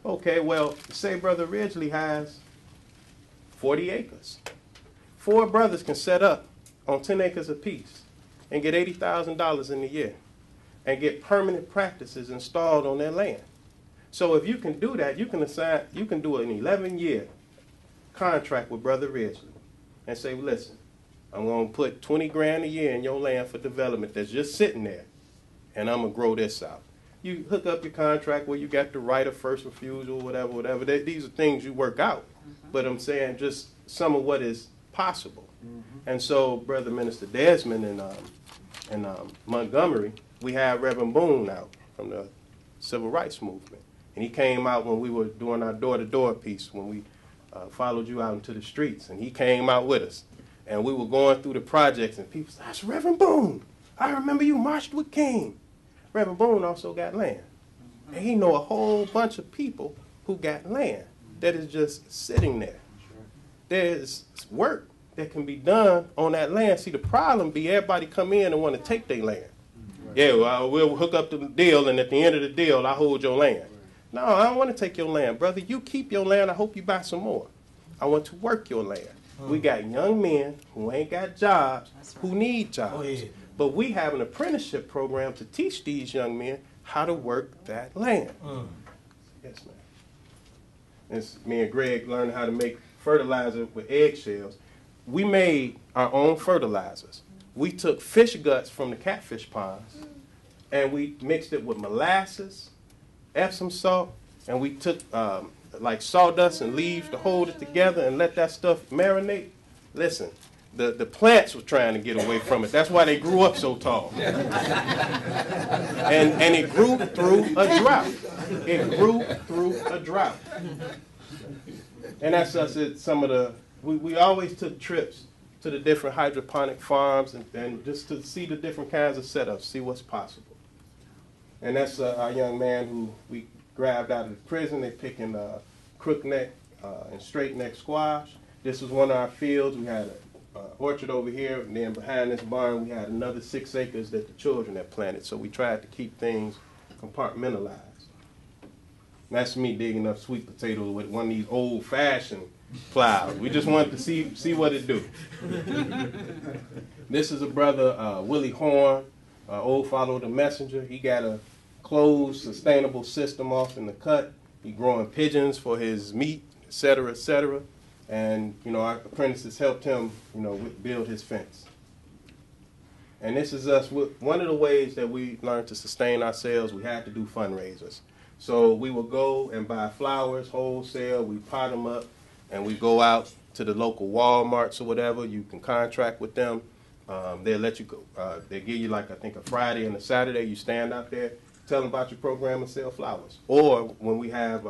Okay, well, say Brother Ridgely has 40 acres. 4 brothers can set up on 10 acres apiece and get $80,000 in a year and get permanent practices installed on their land. So if you can do that, you can do an 11-year contract with Brother Ridgely and say, well, listen, I'm going to put 20 grand a year in your land for development that's just sitting there, and I'm going to grow this out. You hook up your contract where you got the right of first refusal, whatever. These are things you work out. But I'm saying just some of what is possible. And so Brother Minister Desmond in Montgomery, we had Reverend Boone out from the Civil Rights Movement. And he came out when we were doing our door-to-door piece, when we followed you out into the streets. And he came out with us. And we were going through the projects, and people said, that's Reverend Boone. I remember you marched with King. Reverend Boone also got land. And he know a whole bunch of people who got land that is just sitting there. There's work that can be done on that land. See, the problem be everybody come in and want to take their land. Yeah, well, we'll hook up the deal, and at the end of the deal, I hold your land. No, I don't want to take your land, brother. You keep your land. I hope you buy some more. I want to work your land. We got young men who ain't got jobs, who need jobs. But we have an apprenticeship program to teach these young men how to work that land. Yes, ma'am. It's me and Greg learned how to make fertilizer with eggshells. We made our own fertilizers. We took fish guts from the catfish ponds, and we mixed it with molasses, Epsom salt, and we took like sawdust and leaves to hold it together and let that stuff marinate. Listen, the plants were trying to get away from it. That's why they grew up so tall. And it grew through a drought. It grew through a drought. And that's us at some of the, we always took trips to the different hydroponic farms and just to see the different kinds of setups, see what's possible. And that's our young man who we grabbed out of the prison. They picking crook neck and straight neck squash. This was one of our fields. We had an orchard over here, and then behind this barn we had another 6 acres that the children had planted. So we tried to keep things compartmentalized. And that's me digging up sweet potatoes with one of these old-fashioned plows. We just wanted to see what it do. This is a brother, Willie Horn, old follow the messenger. He got a closed, sustainable system off in the cut. He growing pigeons for his meat, et cetera, et cetera. And, you know, our apprentices helped him, you know, build his fence. And this is us. One of the ways that we learned to sustain ourselves, we had to do fundraisers. So we would go and buy flowers wholesale, we pot them up, and we go out to the local Walmarts or whatever. You can contract with them. They'll let you go. They give you, like, I think a Friday and a Saturday. You stand out there, tell them about your program and sell flowers. Or when we have,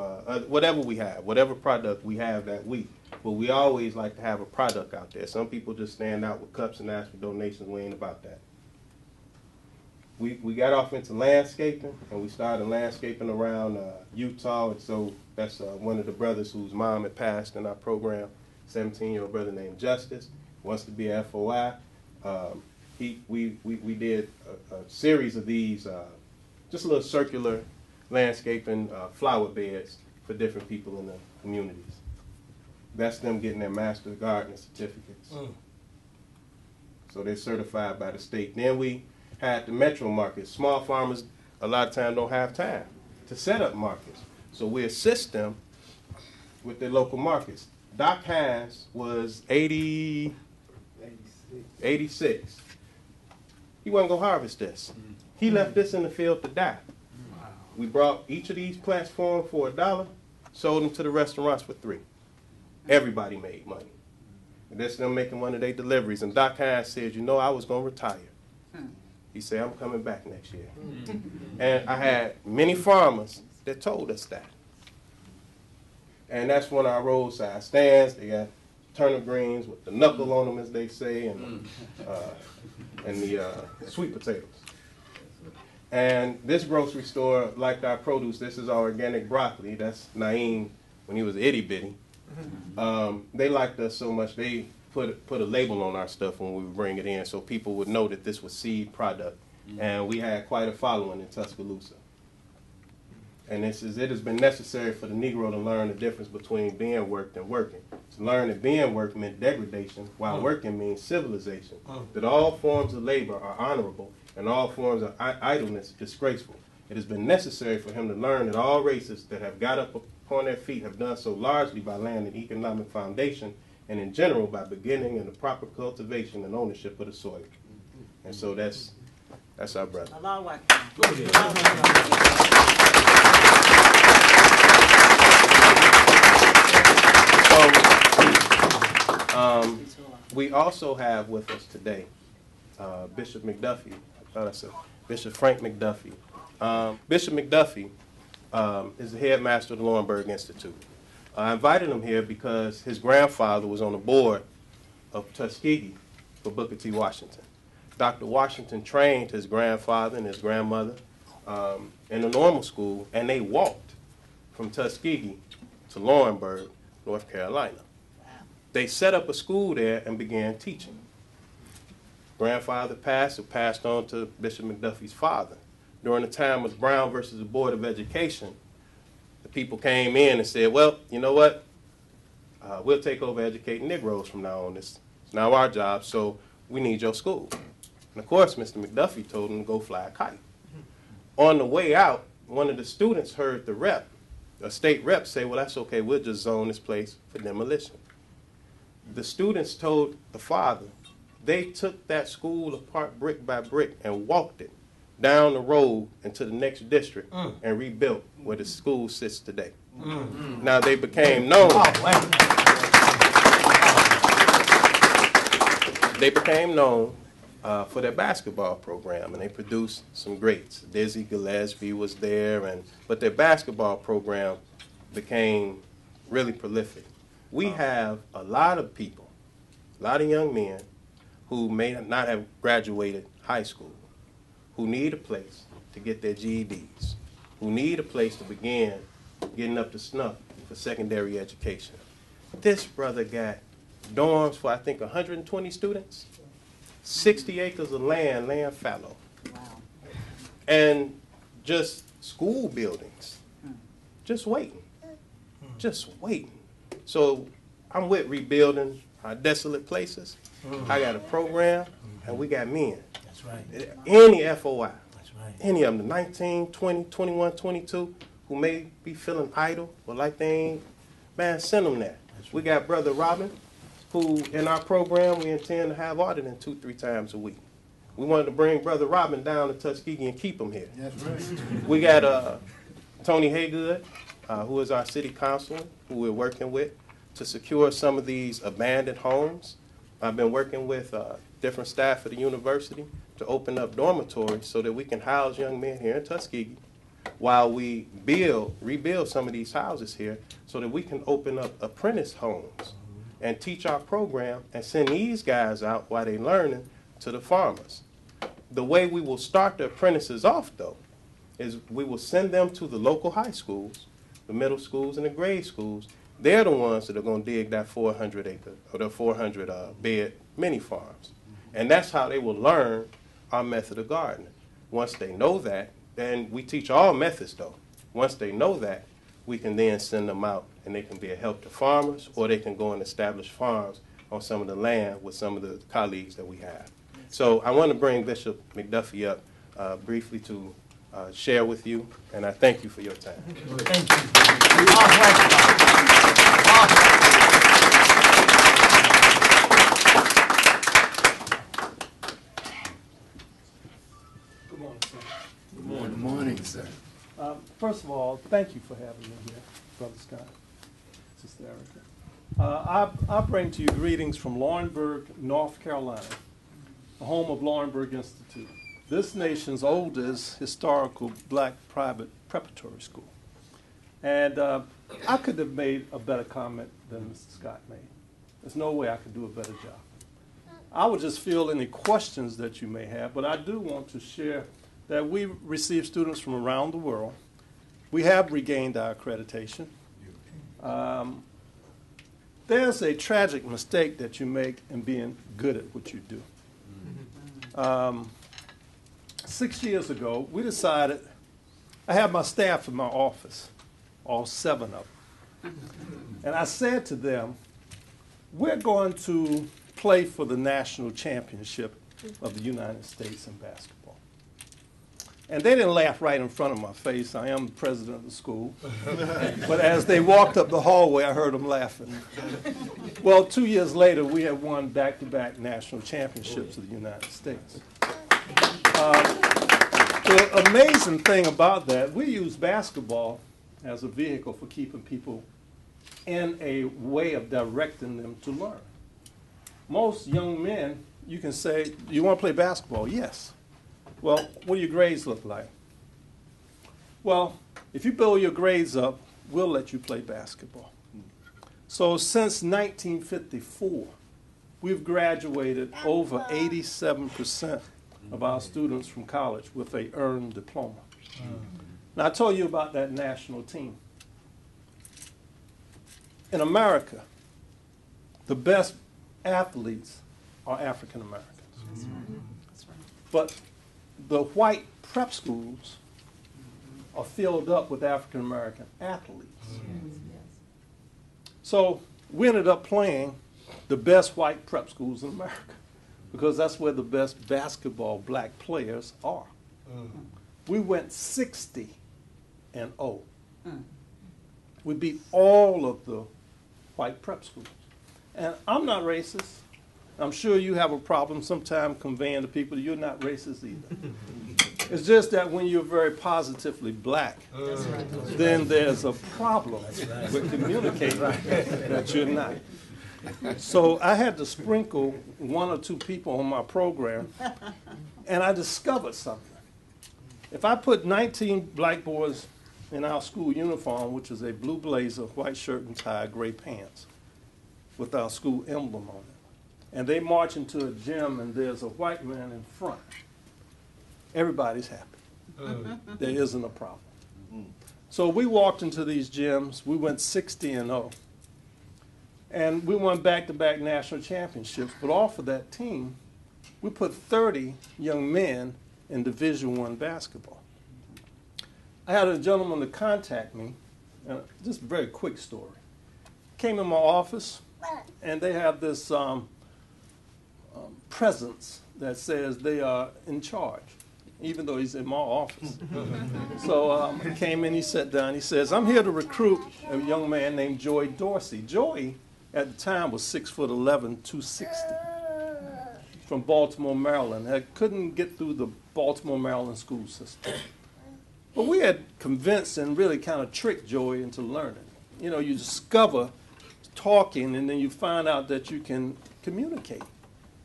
whatever product we have that week. But we always like to have a product out there. Some people just stand out with cups and ask for donations. We ain't about that. We got off into landscaping, and we started landscaping around Utah. And so that's one of the brothers whose mom had passed in our program, 17-year-old brother named Justice, wants to be a FOI. We did a series of these, just a little circular landscaping flower beds for different people in the communities. That's them getting their master gardener certificates. So they're certified by the state. Then we had the metro markets. Small farmers a lot of times don't have time to set up markets. So we assist them with their local markets. Doc Hines was 86. He wasn't going to harvest this. He left this in the field to die. We brought each of these plants for him for $1, sold them to the restaurants for $3. Everybody made money. And that's them making one of their deliveries. And Doc Hines said, you know, I was going to retire. He said, I'm coming back next year. And I had many farmers that told us that. And that's one of our roadside stands. They got turnip greens with the knuckle on them, as they say, and the sweet potatoes. And this grocery store liked our produce. This is our organic broccoli. That's Naeem when he was itty bitty. They liked us so much they put a label on our stuff when we would bring it in, so people would know that this was seed product. And we had quite a following in Tuscaloosa. And it has been necessary for the Negro to learn the difference between being worked and working. To learn that being worked meant degradation, while working means civilization. That all forms of labor are honorable, and all forms of idleness disgraceful. It has been necessary for him to learn that all races that have got up upon their feet have done so largely by laying an economic foundation, and in general by beginning in the proper cultivation and ownership of the soil. And so that's our brother. We also have with us today Bishop McDuffie. I thought I said Bishop Frank McDuffie. Bishop McDuffie is the headmaster of the Laurinburg Institute. I invited him here because his grandfather was on the board of Tuskegee for Booker T. Washington. Dr. Washington trained his grandfather and his grandmother in a normal school, and they walked from Tuskegee to Laurinburg, North Carolina. They set up a school there and began teaching. Grandfather passed, it passed on to Bishop McDuffie's father. During the time of Brown versus the Board of Education, the people came in and said, well, you know what? We'll take over educating Negroes from now on. It's now our job, so we need your school. And of course, Mr. McDuffie told him to go fly a kite. On the way out, one of the students heard the rep, a state rep, say, well, that's okay, we'll just zone this place for demolition. The students told the father they took that school apart brick by brick and walked it down the road into the next district and rebuilt where the school sits today. Now they became known. They became known for their basketball program, and they produced some greats. Dizzy Gillespie was there, but their basketball program became really prolific. We have a lot of people, a lot of young men who may not have graduated high school, who need a place to get their GEDs, who need a place to begin getting up to snuff for secondary education. This brother got dorms for, I think, 120 students, 60 acres of land, laying fallow. Wow. And just school buildings, just waiting, just waiting. So I'm with rebuilding our desolate places. I got a program, and we got men. That's right. Any FOI. That's right. Any of them, the 19, 20, 21, 22, who may be feeling idle or like they ain't, man, send them that. Right. We got Brother Robin, who in our program we intend to have auditing 2-3 times a week. We wanted to bring Brother Robin down to Tuskegee and keep him here. That's right. We got Tony Haygood, who is our city councilman, who we're working with to secure some of these abandoned homes. I've been working with different staff at the university to open up dormitories so that we can house young men here in Tuskegee while we rebuild some of these houses here so that we can open up apprentice homes and teach our program and send these guys out while they're learning to the farmers. The way we will start the apprentices off, though, is we will send them to the local high schools, the middle schools and the grade schools. They're the ones that are going to dig that 400 acre or the 400 bed mini farms. And that's how they will learn our method of gardening. Once they know that, and we teach all methods though. Once they know that, we can then send them out and they can be a help to farmers, or they can go and establish farms on some of the land with some of the colleagues that we have. So I want to bring Bishop McDuffie up briefly to share with you, and I thank you for your time. Thank you. Good morning, sir. Good morning. Good morning, sir. First of all, thank you for having me here, Brother Scott, Sister Erica. I bring to you greetings from Laurinburg, North Carolina, the home of Laurinburg Institute, this nation's oldest historical black private preparatory school. And I could have made a better comment than Mr. Scott made. There's no way I could do a better job. I would just field any questions that you may have, but I do want to share that we receive students from around the world. We have regained our accreditation. There's a tragic mistake that you make in being good at what you do. 6 years ago, we decided, I have my staff in my office, all 7 of them. And I said to them, we're going to play for the national championship of the United States in basketball. And they didn't laugh right in front of my face. I am the president of the school. But as they walked up the hallway, I heard them laughing. Well, 2 years later, we have won back-to-back national championships of the United States. The amazing thing about that, we use basketball as a vehicle for keeping people in a way of directing them to learn. Most young men, you can say, you want to play basketball? Yes. Well, what do your grades look like? Well, if you build your grades up, we'll let you play basketball. So since 1954, we've graduated over 87% of our students from college with an earned diploma. Now, I told you about that national team. In America, the best athletes are African Americans. But the white prep schools are filled up with African American athletes. So we ended up playing the best white prep schools in America because that's where the best basketball black players are. We went 60-0. We beat all of the white prep schools. And I'm not racist. I'm sure you have a problem sometime conveying to people you're not racist either. It's just that when you're very positively black, then there's a problem with communicating that you're not. So I had to sprinkle one or two people on my program, and I discovered something. If I put 19 black boys in our school uniform, which is a blue blazer, white shirt and tie, gray pants, with our school emblem on it, and they march into a gym and there's a white man in front, everybody's happy. There isn't a problem. So we walked into these gyms. We went 60-0. And we won back-to-back national championships. But off of that team, we put 30 young men in Division I basketball. I had a gentleman to contact me, just a very quick story. Came in my office, and they have this presence that says they are in charge, even though he's in my office. So he came in, he sat down, he says, I'm here to recruit a young man named Joey Dorsey. Joey, at the time, was 6'11", 260, from Baltimore, Maryland. Couldn't get through the Baltimore, Maryland school system. But we had convinced and really kind of tricked Joey into learning. You know, you discover talking, and then you find out that you can communicate.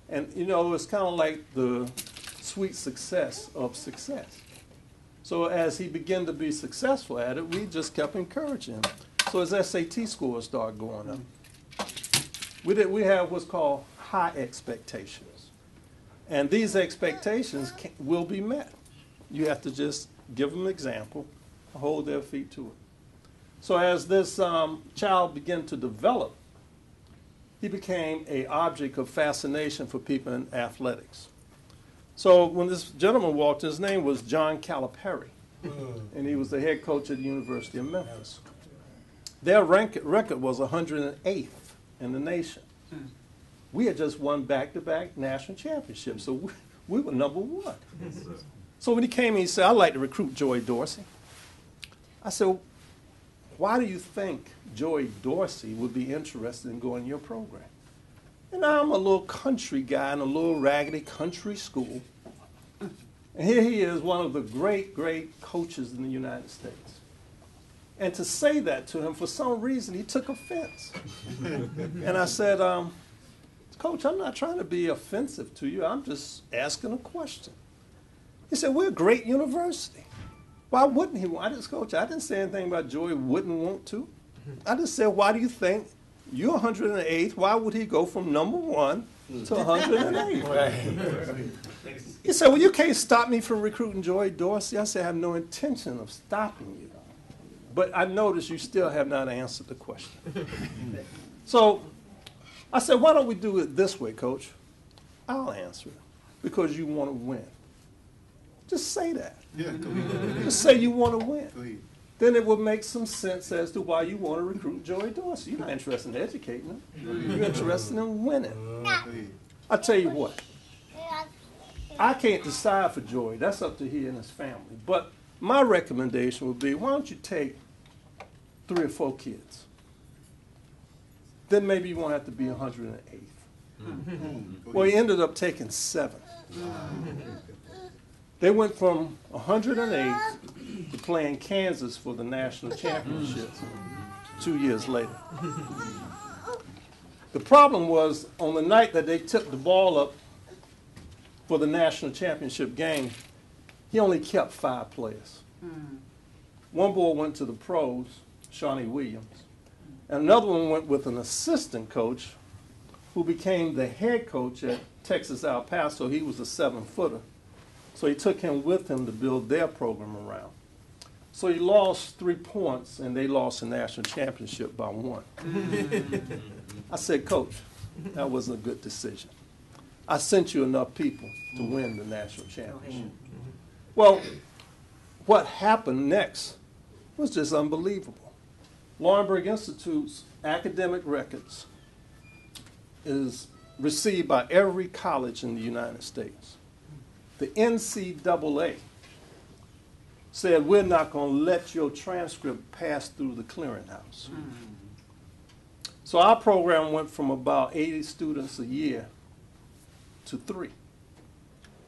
And, you know, it's kind of like the sweet success of success. So as he began to be successful at it, we just kept encouraging him. So his SAT scores started going up. We have what's called high expectations. And these expectations will be met. You have to just give them an example, hold their feet to it. So as this child began to develop, he became an object of fascination for people in athletics. So when this gentleman walked, his name was John Calipari, and he was the head coach at the University of Memphis. Their record was 108th in the nation. We had just won back-to-back national championships, so we were number one. So when he came in, he said, I'd like to recruit Joey Dorsey. I said, why do you think Joey Dorsey would be interested in going to your program? And I'm a little country guy in a little raggedy country school. And here he is, one of the great, great coaches in the United States. And to say that to him, for some reason, he took offense. And I said, Coach, I'm not trying to be offensive to you. I'm just asking a question. He said, we're a great university. Why wouldn't he want? Coach, I didn't say anything about Joey wouldn't want to. I just said, why do you think you're 108th? Why would he go from number one to 108th? He said, well, you can't stop me from recruiting Joey Dorsey. I said, I have no intention of stopping you. But I noticed you still have not answered the question. So I said, why don't we do it this way, Coach? I'll answer it. Because you want to win. Just say that. Yeah, go ahead. Just say you want to win. Go ahead. Then it will make some sense as to why you want to recruit Joey Dorsey. You're not interested in educating him. You're interested in winning. Go ahead. I tell you what, I can't decide for Joey. That's up to he and his family. But my recommendation would be, why don't you take 3 or 4 kids? Then maybe you won't have to be 108th. Well, he ended up taking 7. They went from 108 to playing Kansas for the national championships 2 years later. The problem was, on the night that they tipped the ball up for the national championship game, he only kept 5 players. One boy went to the pros, Shawnee Williams, and another one went with an assistant coach who became the head coach at Texas El Paso. He was a 7-footer. So he took him with him to build their program around. So he lost 3 points, and they lost the national championship by 1. I said, Coach, that wasn't a good decision. I sent you enough people to win the national championship. Well, what happened next was just unbelievable. Laurinburg Institute's academic records is received by every college in the United States. The NCAA said, we're not going to let your transcript pass through the clearinghouse. So our program went from about 80 students a year to 3,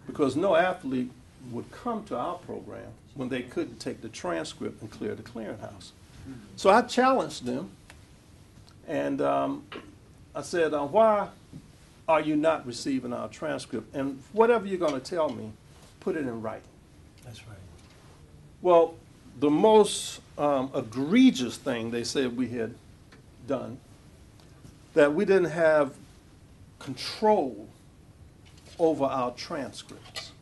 because no athlete would come to our program when they couldn't take the transcript and clear the clearinghouse. So I challenged them, and I said, why are you not receiving our transcript? And whatever you're going to tell me, put it in writing. That's right. Well, the most egregious thing they said we had done, that we didn't have control over our transcripts.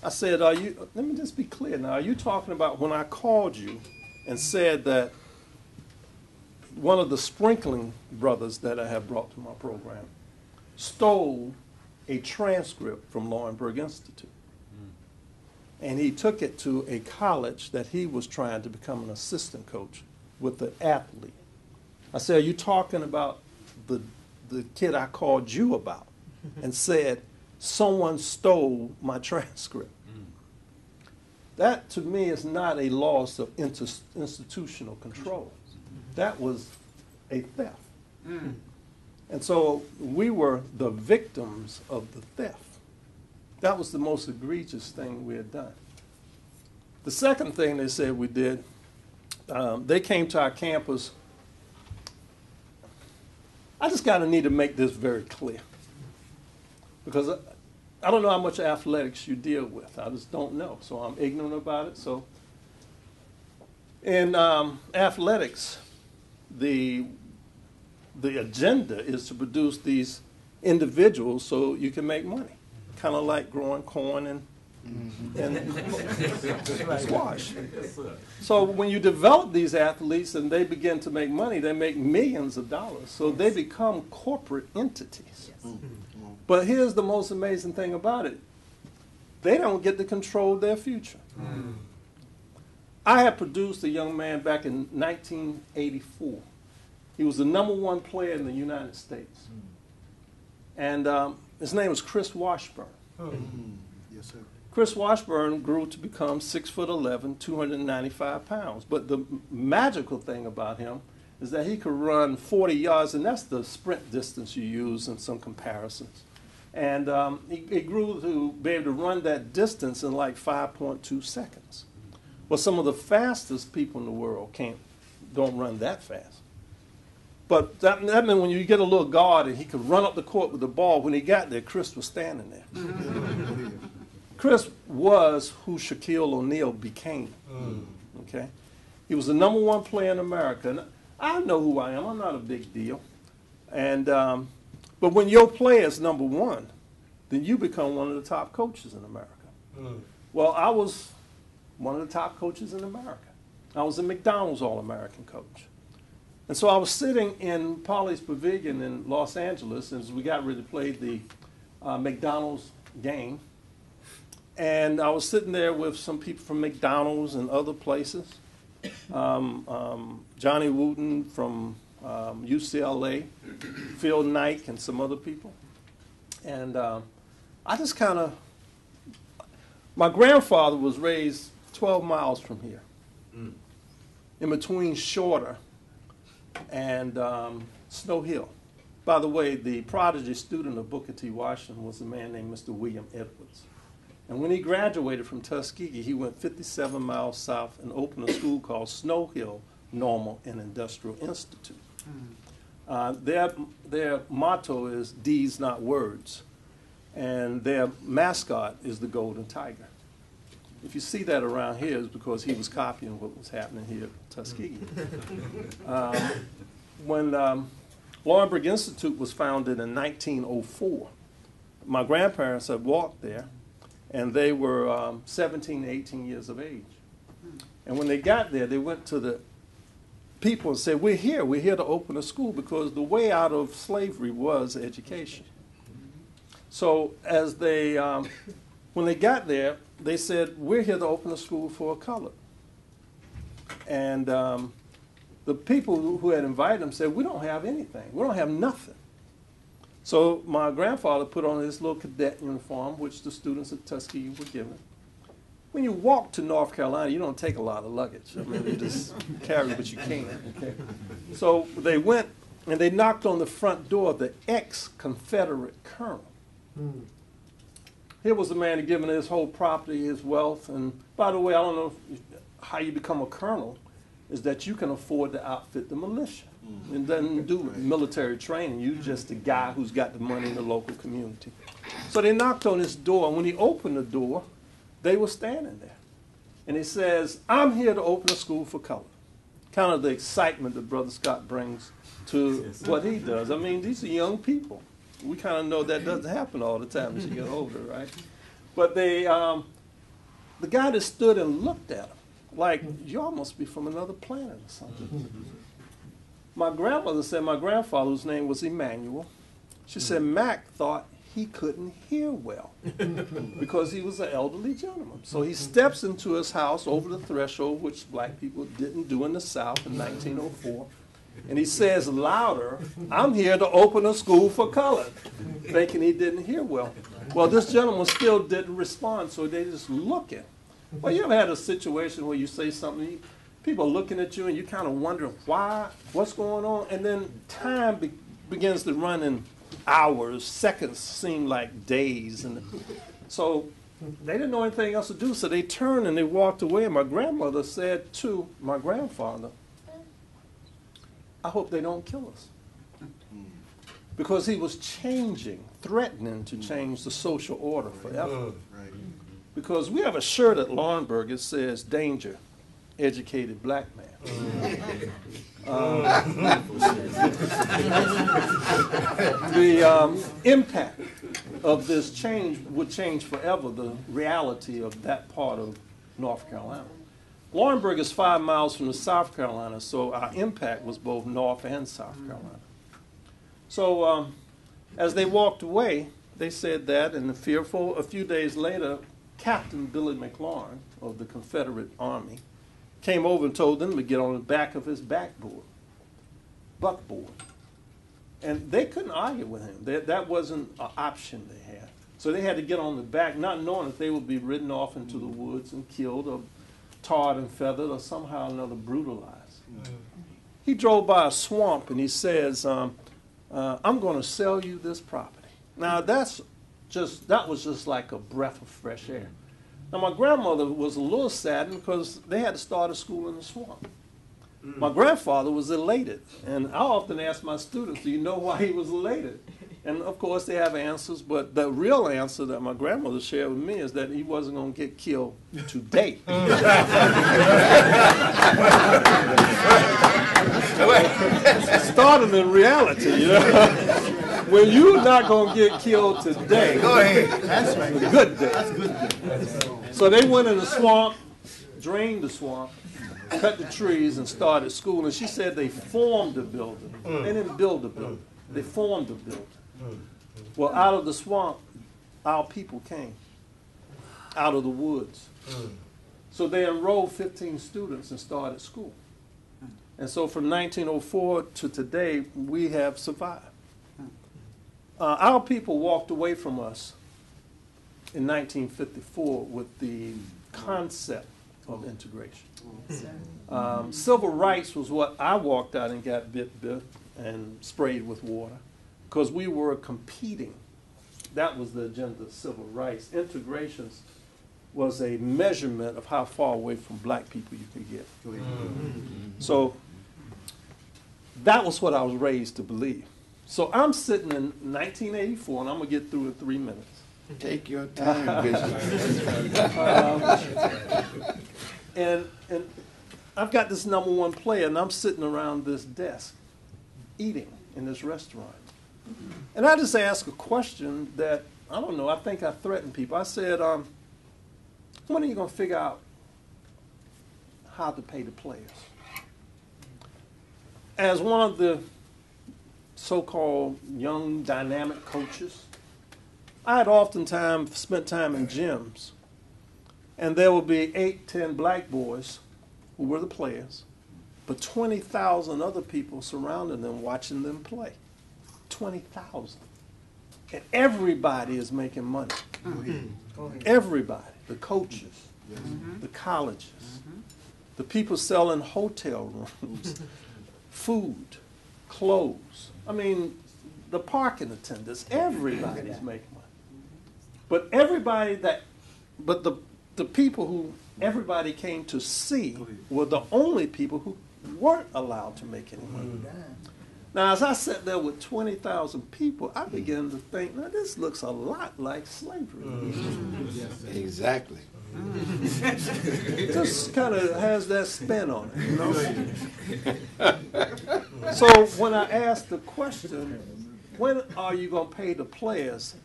I said, let me just be clear now, are you talking about when I called you and said that one of the sprinkling brothers that I have brought to my program stole a transcript from Laurinburg Institute? And he took it to a college that he was trying to become an assistant coach with the athlete. I said, are you talking about the kid I called you about and said, someone stole my transcript? That, to me, is not a loss of institutional control. That was a theft. And so we were the victims of the theft. That was the most egregious thing we had done. The second thing they said we did, they came to our campus. I just kind of need to make this very clear, because I don't know how much athletics you deal with. I just don't know, so I'm ignorant about it. So in athletics, the agenda is to produce these individuals so you can make money, kind of like growing corn and squash. So when you develop these athletes and they begin to make money, they make millions of dollars. So they become corporate entities. But here's the most amazing thing about it. They don't get to control their future. I had produced a young man back in 1984. He was the #1 player in the United States. And his name was Chris Washburn. Yes, sir. Chris Washburn grew to become 6'11", 295 pounds. But the magical thing about him is that he could run 40 yards, and that's the sprint distance you use in some comparisons. And he grew to be able to run that distance in like 5.2 seconds. Well, some of the fastest people in the world don't run that fast. But that meant when you get a little guard and he could run up the court with the ball, when he got there, Chris was standing there. Chris was who Shaquille O'Neal became. Okay? He was the #1 player in America. And I know who I am. I'm not a big deal. And but when your player is #1, then you become one of the top coaches in America. Well, I was one of the top coaches in America. I was a McDonald's All-American coach. And so I was sitting in Polly's Pavilion in Los Angeles as we got ready to play the McDonald's game. And I was sitting there with some people from McDonald's and other places. Johnny Wooten from UCLA, Phil Knight, and some other people. And I just kind of, my grandfather was raised 12 miles from here, in between Shorter and Snow Hill. By the way, the prodigy student of Booker T. Washington was a man named Mr. William Edwards. And when he graduated from Tuskegee, he went 57 miles south and opened a school called Snow Hill Normal and Industrial Institute. Their motto is deeds, not words. And their mascot is the golden tiger. If you see that around here, it's because he was copying what was happening here at Tuskegee. When Laurinburg Institute was founded in 1904, my grandparents had walked there, and they were 17, 18 years of age. And when they got there, they went to the people and said, we're here to open a school, because the way out of slavery was education. So as they, when they got there, they said, we're here to open a school for a colored. And the people who had invited them said, we don't have anything. We don't have nothing. So my grandfather put on his little cadet uniform, which the students at Tuskegee were given. When you walk to North Carolina, you don't take a lot of luggage. I mean, you just carry what you can. Okay? So they went and they knocked on the front door of the ex-Confederate colonel. Here was the man giving his whole property, his wealth. And by the way, I don't know how you become a colonel, is that you can afford to outfit the militia. And doesn't do military training. You're just the guy who's got the money in the local community. So they knocked on his door, and when he opened the door, they were standing there. And he says, I'm here to open a school for color. Kind of the excitement that Brother Scott brings to what he does. I mean, these are young people. We kind of know that doesn't happen all the time as you get older, right? But they, the guy that stood and looked at him, like, y'all must be from another planet or something. My grandmother said my grandfather, whose name was Emmanuel, she said Mac thought he couldn't hear well because he was an elderly gentleman. So he steps into his house over the threshold, which black people didn't do in the South in 1904. And he says louder, I'm here to open a school for color, thinking he didn't hear well. Well, this gentleman still didn't respond, so they just looking. Well, you ever had a situation where you say something, people are looking at you and you kind of wondering why, what's going on, and then time begins to run in hours, seconds seem like days. And so they didn't know anything else to do, so they turned and they walked away. And my grandmother said to my grandfather, I hope they don't kill us. Because he was changing, threatening to change the social order forever. Because we have a shirt at Laurinburg, it says, danger, educated black man. The impact of this change would change forever the reality of that part of North Carolina. Laurinburg is 5 miles from the South Carolina, so our impact was both North and South Carolina. So as they walked away, they said that, and fearful, a few days later, Captain Billy McLaurin of the Confederate Army came over and told them to get on the back of his buckboard. And they couldn't argue with him. That wasn't an option they had. So they had to get on the back, not knowing that they would be ridden off into the woods and killed or tarred and feathered or somehow or another brutalized. He drove by a swamp and he says, I'm going to sell you this property. Now that was just like a breath of fresh air. Now my grandmother was a little saddened because they had to start a school in the swamp. My grandfather was elated, and I often ask my students, do you know why he was elated? And of course they have answers, but the real answer that my grandmother shared with me is that he wasn't going to get killed today. Starting in reality, you know. When you're not going to get killed today, Go ahead. That's right. It's a good day. That's a good day. So they went in the swamp, drained the swamp, cut the trees, and started school. And she said they formed a building. They didn't build a building. They formed a building. Well, out of the swamp, our people came, out of the woods. So they enrolled 15 students and started school. And so from 1904 to today, we have survived. Our people walked away from us in 1954 with the concept of integration. Civil rights was what I walked out and got bit and sprayed with water because we were competing. That was the agenda of civil rights. Integrations was a measurement of how far away from black people you could get. So that was what I was raised to believe. So I'm sitting in 1984, and I'm going to get through in 3 minutes. Take your time, Bishop. And I've got this #1 player, and I'm sitting around this desk, eating in this restaurant. And I just asked a question that, I don't know, I think I threatened people. I said, when are you going to figure out how to pay the players? As one of the so-called young dynamic coaches, I had oftentimes spent time in gyms, and there would be 8, 10 black boys who were the players, but 20,000 other people surrounding them watching them play. 20,000. And everybody is making money. Everybody. The coaches, the colleges, the people selling hotel rooms, food, clothes. I mean, the parking attendants, everybody's making money. But everybody that, but the people who everybody came to see were the only people who weren't allowed to make any money. Now, as I sat there with 20,000 people, I began to think, now this looks a lot like slavery. Exactly. It just kind of has that spin on it, you know? So when I asked the question, when are you going to pay the players?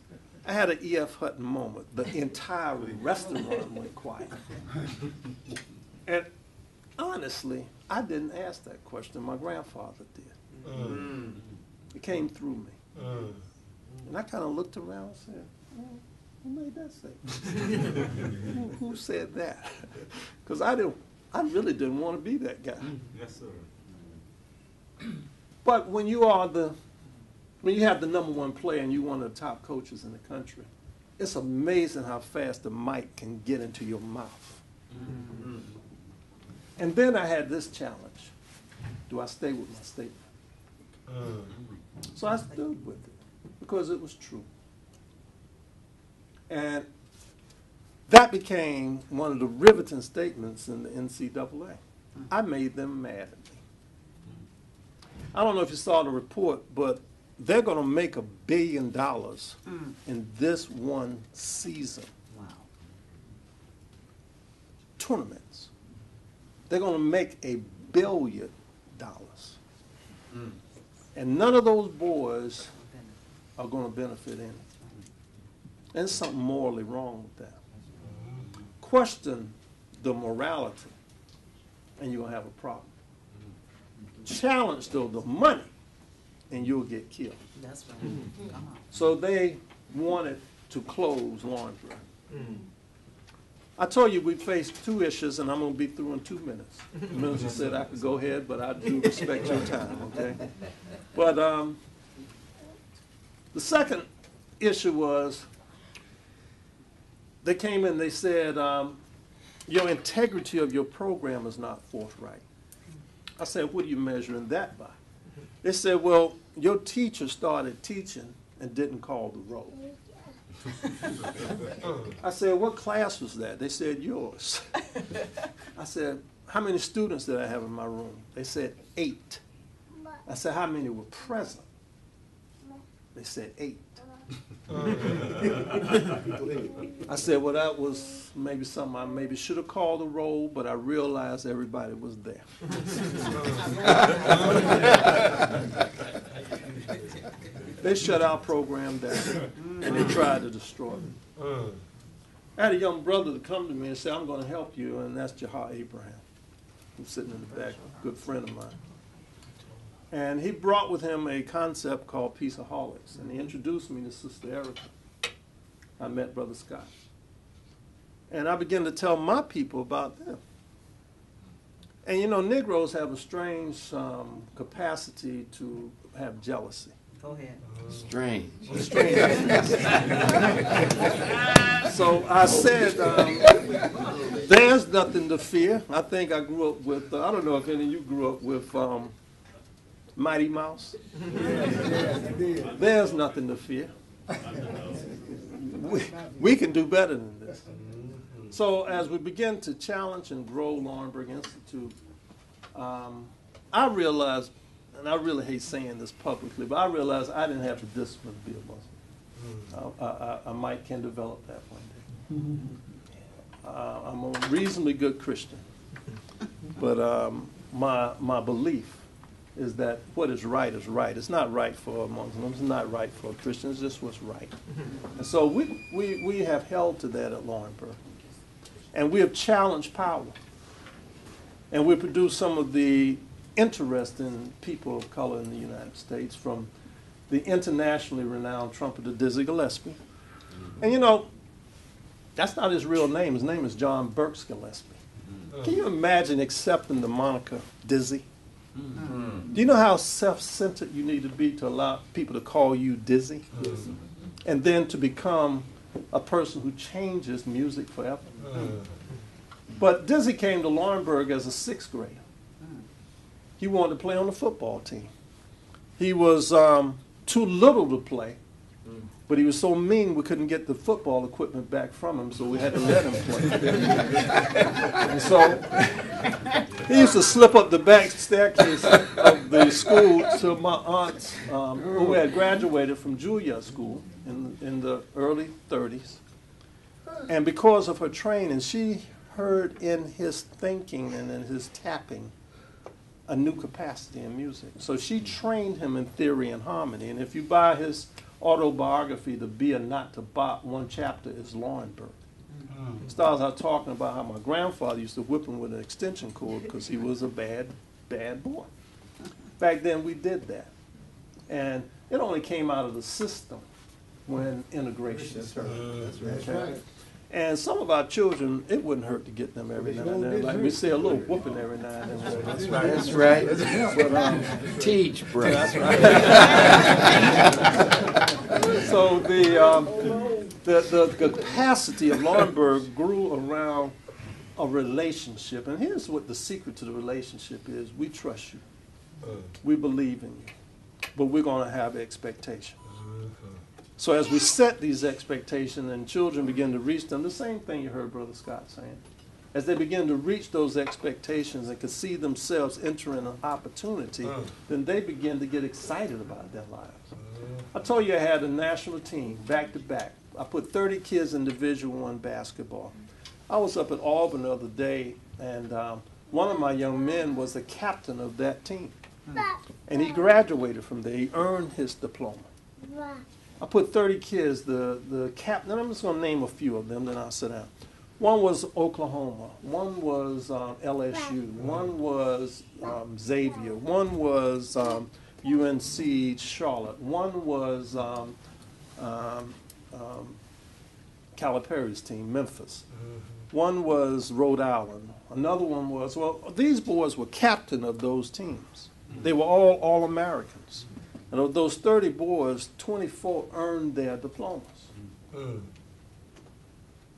I had an E.F. Hutton moment. The entire restaurant went quiet. And honestly, I didn't ask that question. My grandfather did. It came through me. And I kind of looked around and said, well, who made that statement? who said that? Because I really didn't want to be that guy. Yes, sir. But when you have the #1 player and you're one of the top coaches in the country, it's amazing how fast the mic can get into your mouth. And then I had this challenge. Do I stay with my statement? So I stood with it because it was true. And that became one of the riveting statements in the NCAA. I made them mad at me. I don't know if you saw the report, but they're going to make $1 billion in this one season. Wow. Tournaments. They're going to make $1 billion. And none of those boys are going to benefit in it. And there's something morally wrong with that. Question the morality, and you'll have a problem. Challenge, though, the money, and you'll get killed. That's right. Come on. So they wanted to close Lawrenceburg. I told you we faced 2 issues, and I'm going to be through in 2 minutes. The minister said I could go ahead, but I do respect your time, okay? But the second issue was they came in, they said, your integrity of your program is not forthright. I said, what are you measuring that by? They said, well, your teacher started teaching and didn't call the roll. I said, what class was that? They said, yours. I said, how many students did I have in my room? They said, 8. I said, how many were present? They said, 8. I said, well, that was maybe something I maybe should have called the roll, but I realized everybody was there. They shut our program down, and they tried to destroy it. I had a young brother to come to me and say, I'm going to help you, and that's Jahar Abraham, who's sitting in the back, a good friend of mine. And he brought with him a concept called Peaceaholics, and he introduced me to Sister Erica. I met Brother Scott. And I began to tell my people about them. And you know, Negroes have a strange capacity to have jealousy. Go ahead. Strange. So I said, there's nothing to fear. I think I grew up with, I don't know if any of you grew up with Mighty Mouse. There's nothing to fear. We can do better than this. So as we begin to challenge and grow Laurinburg Institute, I realized, and I really hate saying this publicly, but I realized I didn't have the discipline to be a Muslim. I might can develop that one day. I'm a reasonably good Christian, but my belief is that what is right is right. It's not right for Muslims, it's not right for Christians, it's just what's right. And so we have held to that at Laurinburg. And we have challenged power. And we produced some of the interesting people of color in the United States, from the internationally renowned trumpeter Dizzy Gillespie. And you know, that's not his real name. His name is John Burks Gillespie. Can you imagine accepting the moniker Dizzy? Do you know how self-centered you need to be to allow people to call you Dizzy? And then to become a person who changes music forever? But Dizzy came to Laurinburg as a 6th grader. He wanted to play on the football team. He was too little to play, But he was so mean we couldn't get the football equipment back from him, so we had to let him play. And so he used to slip up the back staircase of the school to my aunt's, who had graduated from Juilliard School in the early 30s. And because of her training, she heard in his thinking and in his tapping a new capacity in music. So she trained him in theory and harmony. And if you buy his autobiography, To Be or Not to Bop, one chapter is Laurinburg. It starts out talking about how my grandfather used to whip him with an extension cord because he was a bad, bad boy. Back then we did that. And it only came out of the system when integration occurred. That's right. And some of our children, it wouldn't hurt to get them every now and then. Like we see a little whooping every now and then. That's right. But, Teach, brother. that's right. So the capacity of Laurinburg grew around a relationship. And here's what the secret to the relationship is. We trust you. We believe in you. But we're going to have expectations. So as we set these expectations and children begin to reach them, the same thing you heard Brother Scott saying, as they begin to reach those expectations and can see themselves entering an opportunity, then they begin to get excited about their lives. I told you I had a national team, back to back. I put 30 kids in Division I basketball. I was up at Auburn the other day, and one of my young men was the captain of that team. And he graduated from there. He earned his diploma. I put 30 kids, the captain, and I'm just going to name a few of them, then I'll sit down. One was Oklahoma, one was LSU, one was Xavier, one was UNC Charlotte, one was Calipari's team, Memphis. One was Rhode Island. Another one was, well, these boys were captain of those teams. They were all All-Americans. And of those 30 boys, 24 earned their diplomas.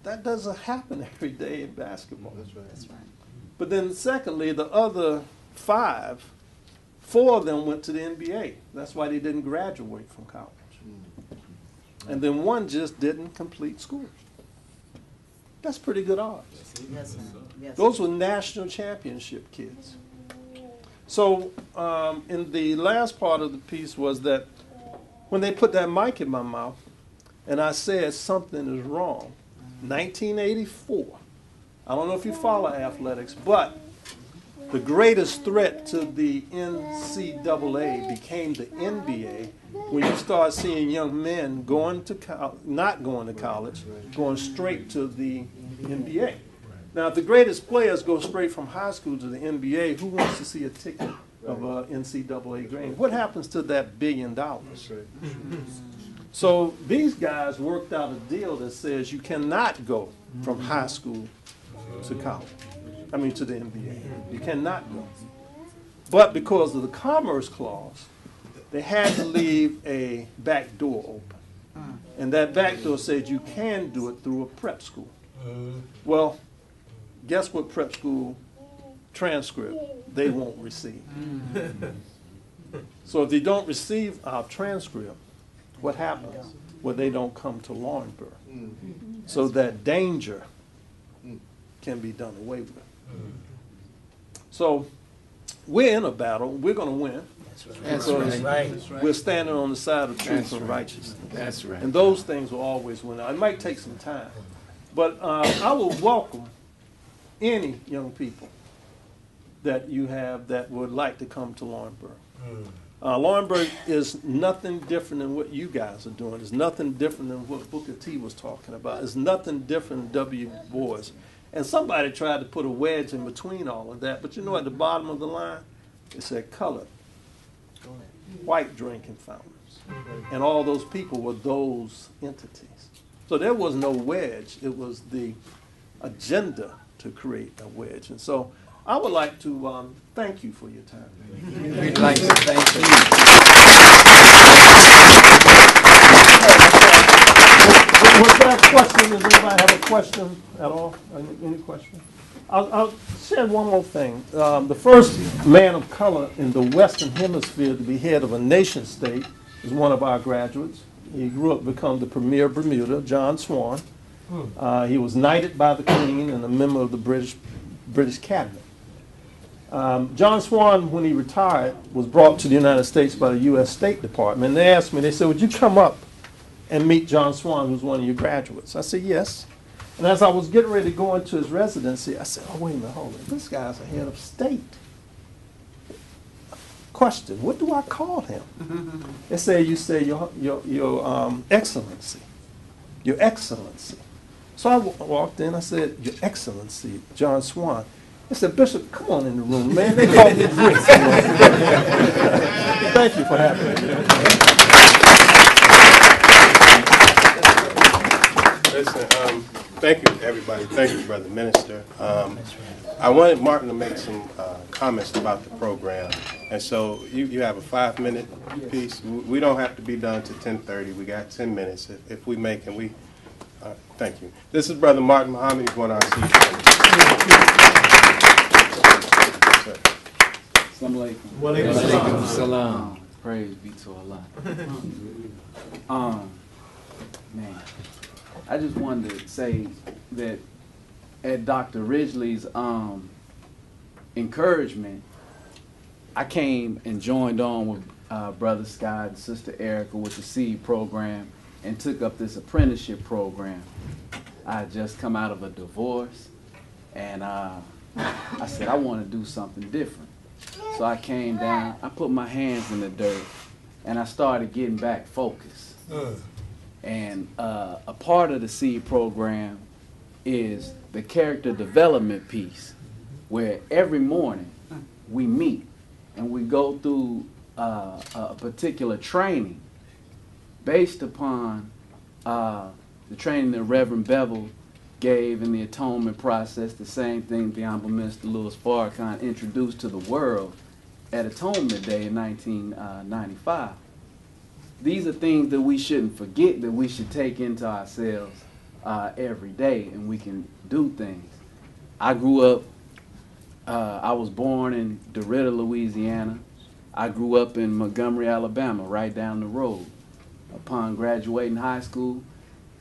That doesn't happen every day in basketball. That's right. But then secondly, the other 5, 4 of them went to the NBA. That's why they didn't graduate from college. And then one just didn't complete school. That's pretty good odds. Yes, sir. Yes, Those were national championship kids. So in the last part of the piece was that when they put that mic in my mouth and I said something is wrong, 1984, I don't know if you follow athletics, but the greatest threat to the NCAA became the NBA when you start seeing young men not going to college, going straight to the NBA. Now, if the greatest players go straight from high school to the NBA, who wants to see a ticket of an NCAA game? What happens to that $1 billion? So these guys worked out a deal that says you cannot go from high school to college. To the NBA. You cannot go. But because of the Commerce Clause, they had to leave a back door open. And that back door said you can do it through a prep school. Well, guess what prep school transcript they won't receive. So if they don't receive our transcript, what happens? Well, they don't come to Laurinburg. So that danger can be done away with. So we're in a battle. We're going to win. That's right. We're standing on the side of truth and righteousness. That's right. And those things will always win out. It might take some time. But I will welcome any young people that you have that would like to come to Laurinburg. Laurinburg is nothing different than what you guys are doing. It's nothing different than what Booker T was talking about. It's nothing different than W. Boys. And somebody tried to put a wedge in between all of that. But you know, at the bottom of the line, it said colored, white drinking fountains. And all those people were those entities. So there was no wedge. It was the agenda to create a wedge. And so I would like to thank you for your time. We'd like to thank you. Was there a question? Does anybody have a question at all? Any question? I'll share one more thing. The first man of color in the Western Hemisphere to be head of a nation state is one of our graduates, He grew up to become the premier of Bermuda, John Swan. He was knighted by the Queen and a member of the British cabinet. John Swan, when he retired, was brought to the United States by the U.S. State Department. And they asked me, they said, would you come up and meet John Swan, who's one of your graduates? I said, yes. And as I was getting ready to go into his residency, I said, oh, wait a minute, hold on. This guy's a head of state. Question, what do I call him? They say, you say, your Excellency. Your Excellency. So I walked in, I said, Your Excellency, John Swan. They said, Bishop, come on in the room, man. They call me Prince. Thank you for having me. Listen, thank you, everybody. Thank you, Brother Minister. I wanted Martin to make some comments about the program. And so you have a 5-minute piece. We don't have to be done to 10:30. We got 10 minutes. If we make, and we, thank you. This is Brother Martin Muhammad. He's one of our senior. Assalamu alaikum. Salam. Praise be to Allah. Man, I just wanted to say that at Dr. Ridgely's encouragement, I came and joined on with Brother Scott and Sister Erica with the SEED program and took up this apprenticeship program. I had just come out of a divorce, and I said I want to do something different. So I came down, I put my hands in the dirt, and I started getting back focused. And a part of the SEED program is the character development piece, where every morning we meet and we go through a particular training based upon the training that Reverend Bevel gave in the atonement process, the same thing the Honorable Minister Louis Farrakhan introduced to the world at Atonement Day in 1995. These are things that we shouldn't forget, that we should take into ourselves every day, and we can do things. I grew up, I was born in DeRidder, Louisiana. I grew up in Montgomery, Alabama, right down the road. Upon graduating high school,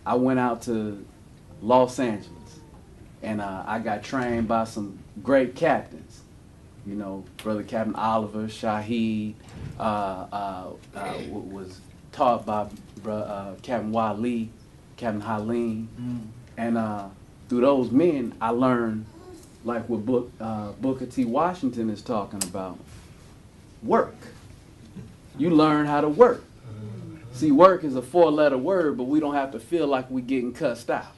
I went out to Los Angeles, and I got trained by some great captains. You know, Brother Captain Oliver, Shaheed, was taught by Captain Wali, Captain Halim, and through those men, I learned, like what Booker T. Washington is talking about, work. You learn how to work. See, work is a 4-letter word, but we don't have to feel like we're getting cussed out.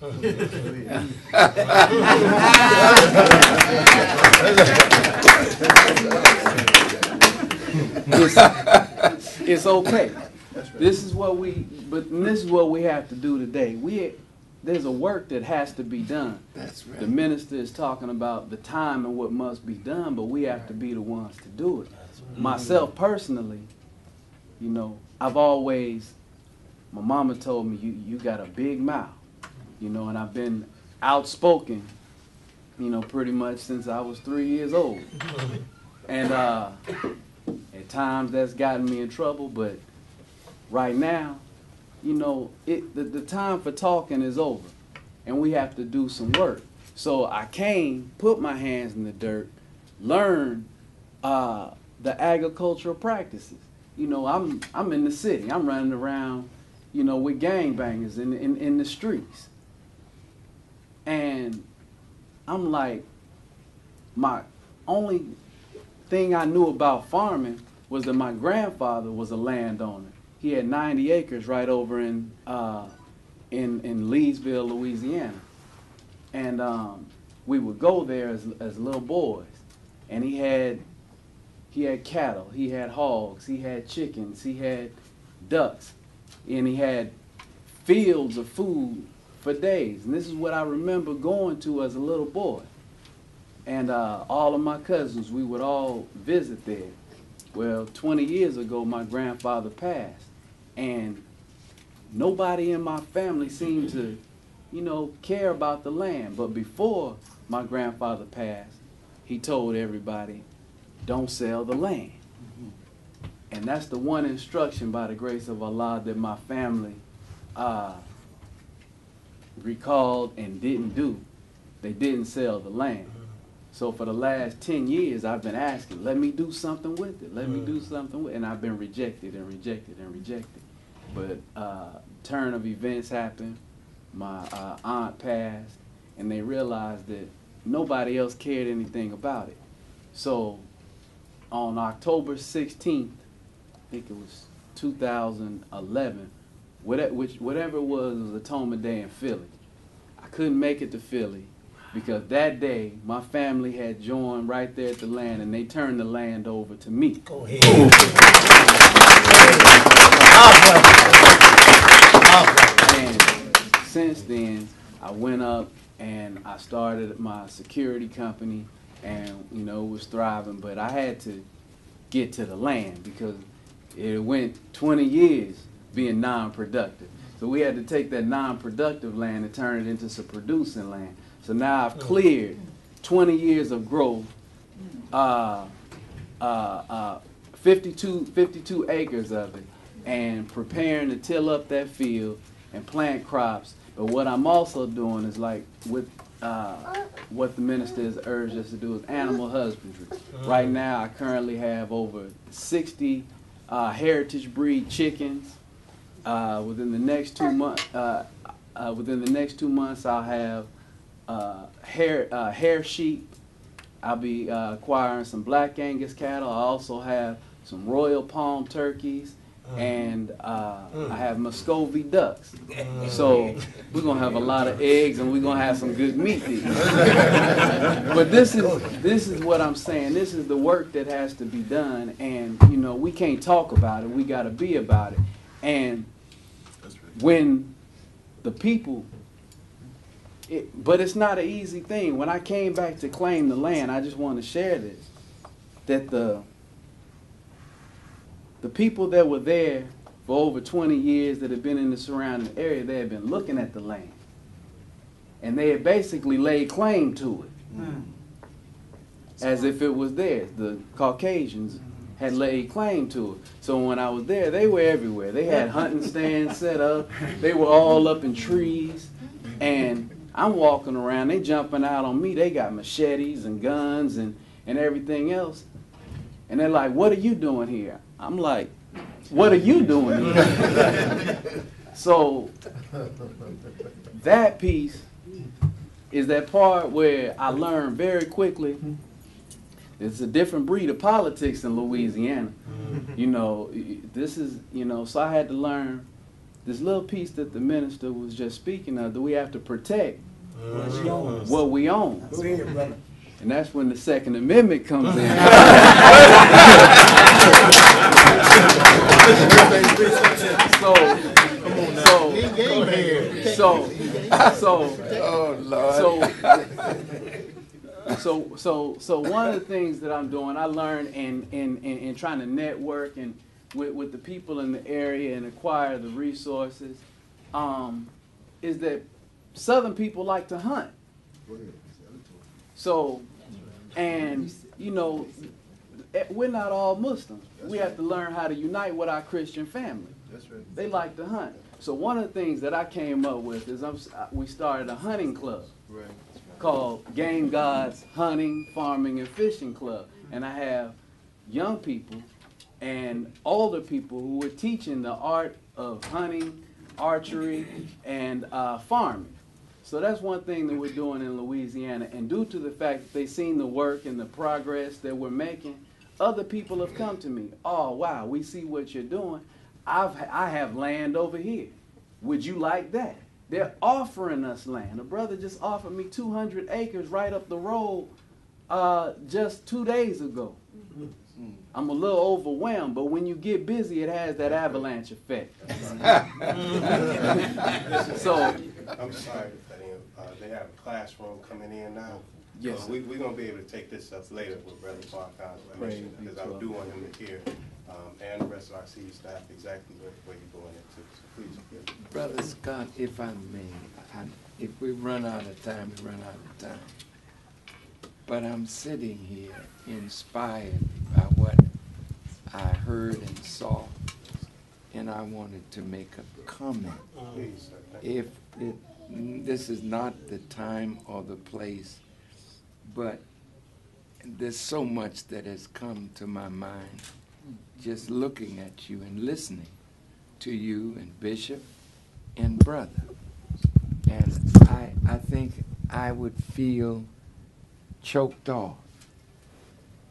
It's okay. This is what we have to do today. There's a work that has to be done. That's right. The minister is talking about the time and what must be done, but we have to be the ones to do it. Myself personally, you know, I've always, my mama told me, you got a big mouth, you know, and I've been outspoken, you know, pretty much since I was 3 years old. And at times that's gotten me in trouble, but right now, you know, the time for talking is over, and we have to do some work. So I came, put my hands in the dirt, learn the agricultural practices. You know, I'm in the city. I'm running around, you know, with gangbangers in the streets. And I'm like, my only thing I knew about farming was that my grandfather was a landowner. He had 90 acres right over in Leesville, Louisiana. And we would go there as little boys. And he had cattle, he had hogs, he had chickens, he had ducks, and he had fields of food for days. And this is what I remember going to as a little boy. And all of my cousins, we would all visit there. Well, 20 years ago, my grandfather passed, and nobody in my family seemed to, you know, care about the land. But before my grandfather passed, he told everybody, don't sell the land. And that's the one instruction by the grace of Allah that my family recalled and didn't do. They didn't sell the land. So for the last 10 years, I've been asking, let me do something with it. Let me do something with it. And I've been rejected and rejected and rejected. But turn of events happened. My aunt passed, and they realized that nobody else cared anything about it. So on October 16th, I think it was 2011, whatever it was Atonement Day in Philly. I couldn't make it to Philly because that day my family had joined right there at the land, and they turned the land over to me. Go ahead. And since then, I went up and I started my security company, and you know, it was thriving, but I had to get to the land because it went 20 years being non-productive. So we had to take that non-productive land and turn it into some producing land. So now I've cleared 20 years of growth, 52 acres of it, and preparing to till up that field and plant crops. But what I'm also doing is like with what the minister has urged us to do is animal husbandry. Right now I currently have over 60 heritage breed chickens. Within the next 2 months, I'll have hair sheep. I'll be acquiring some black Angus cattle. I also have some Royal Palm turkeys, and I have Muscovy ducks. So we're gonna have a lot of eggs, and we're gonna have some good meat to eat. But this is what I'm saying. This is the work that has to be done, and you know, we can't talk about it. We got to be about it. And when the people, but it's not an easy thing. When I came back to claim the land, I just want to share this, that the people that were there for over 20 years that have been in the surrounding area, they had been looking at the land. And they had basically laid claim to it, as if it was theirs. The Caucasians had laid claim to it. So when I was there, they were everywhere. They had hunting stands set up. They were all up in trees. And I'm walking around, they jumping out on me. They got machetes and guns and everything else. And they're like, what are you doing here? I'm like, what are you doing here? So that piece is that part where I learned very quickly it's a different breed of politics in Louisiana. You know, this is, you know, so I had to learn this little piece that the minister was just speaking of, that we have to protect what we own. Go ahead, brother. And that's when the Second Amendment comes in. So one of the things that I'm doing, I learned in trying to network and with the people in the area and acquire the resources, is that Southern people like to hunt. So, and you know, we're not all Muslims. We have to learn how to unite with our Christian family. They like to hunt. So one of the things that I came up with is we started a hunting club called Game Gods Hunting, Farming, and Fishing Club. And I have young people and older people who are teaching the art of hunting, archery, and farming. So that's one thing that we're doing in Louisiana. And due to the fact that they've seen the work and the progress that we're making, other people have come to me. Oh, wow, we see what you're doing. I have land over here. Would you like that? They're offering us land. A brother just offered me 200 acres right up the road just 2 days ago. I'm a little overwhelmed, but when you get busy, it has that avalanche effect. So, I'm sorry to cut in. They have a classroom coming in now. Yes. We're going to be able to take this up later with Brother Farrakhan's permission, because I do want him to hear, and the rest of our city staff, exactly where you're going into. So please. Brother Scott, if I may, if we run out of time, we run out of time. But I'm sitting here inspired by what I heard. heard and saw, and I wanted to make a comment. Please, sir. Thank you. If this is not the time or the place, but there's so much that has come to my mind just looking at you and listening to you and Bishop and Brother. And I think I would feel choked off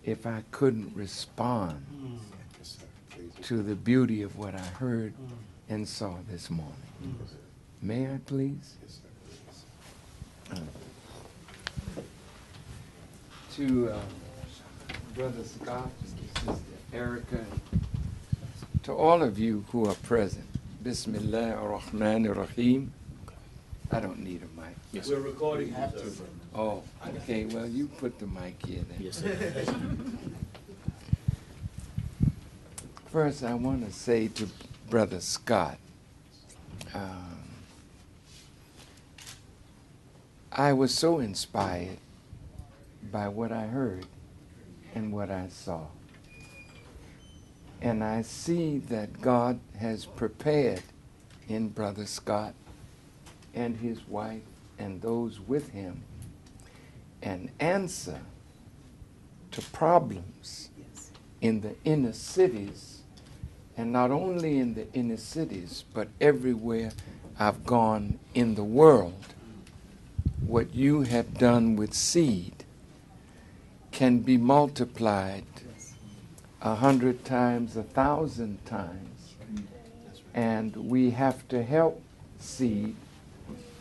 if I couldn't respond Yes, sir. Please. to the beauty of what I heard and saw this morning. May I please? Yes, sir. To Brother Scott, Sister Erica, and to all of you who are present, Bismillah ar-Rahman ar-Rahim. I don't need a mic. Yes, we're recording. Oh, okay, well, you put the mic here then. Yes, sir. First, I want to say to Brother Scott, I was so inspired by what I heard and what I saw. And I see that God has prepared in Brother Scott and his wife and those with him an answer to problems in the inner cities, and not only in the inner cities, but everywhere I've gone in the world. What you have done with seed can be multiplied 100 times, 1,000 times. And we have to help seed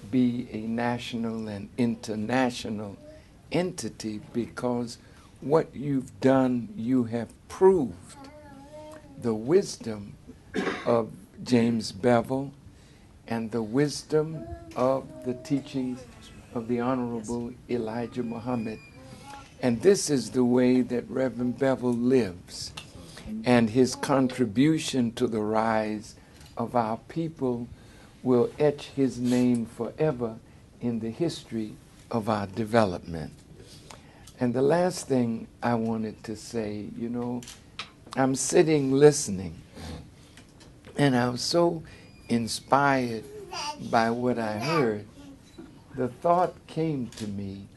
be a national and international entity, because what you've done, you have proved the wisdom of James Bevel and the wisdom of the teachings of the Honorable Elijah Muhammad. And this is the way that Reverend Bevel lives. And his contribution to the rise of our people will etch his name forever in the history of our development. And the last thing I wanted to say, you know, I'm sitting listening, and I was so inspired by what I heard. The thought came to me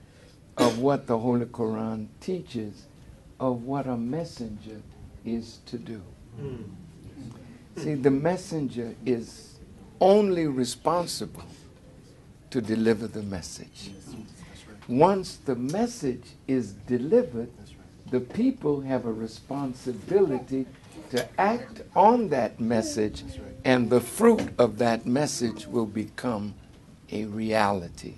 of what the Holy Quran teaches of what a messenger is to do. See, the messenger is only responsible to deliver the message. Once the message is delivered, the people have a responsibility to act on that message, and the fruit of that message will become a reality.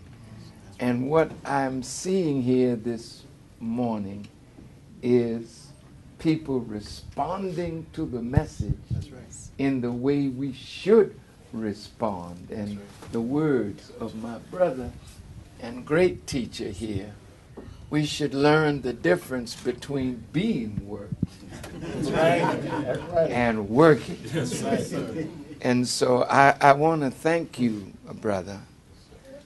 And what I'm seeing here this morning is people responding to the message in the way we should respond. And the words of my brother and great teacher here, we should learn the difference between being worked and working. And so I want to thank you, brother,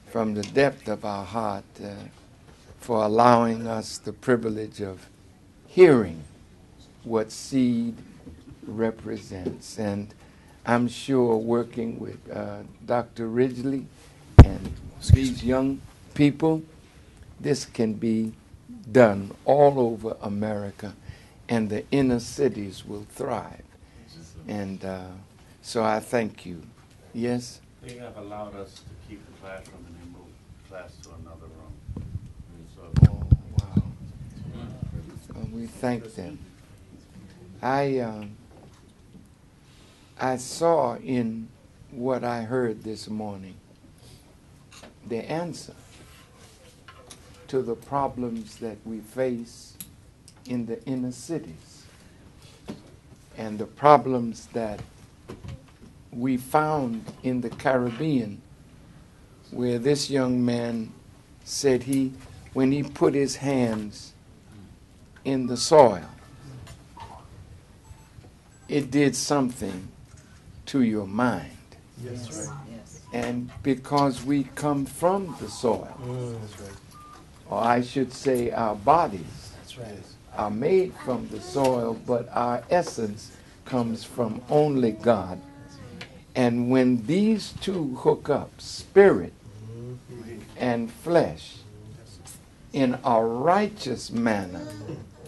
from the depth of our heart for allowing us the privilege of hearing what seed represents. And I'm sure working with Dr. Ridgely and these young people, this can be done all over America, and the inner cities will thrive. And so I thank you. Yes? They have allowed us to keep the classroom and then move class to another room. Oh, wow. Well, we thank them. I saw in what I heard this morning the answer to the problems that we face in the inner cities and the problems that we found in the Caribbean, where this young man said when he put his hands in the soil, it did something to your mind. Yes, right. And because we come from the soil, or I should say our bodies are made from the soil, but our essence comes from only God. And when these two hook up, spirit and flesh, in a righteous manner,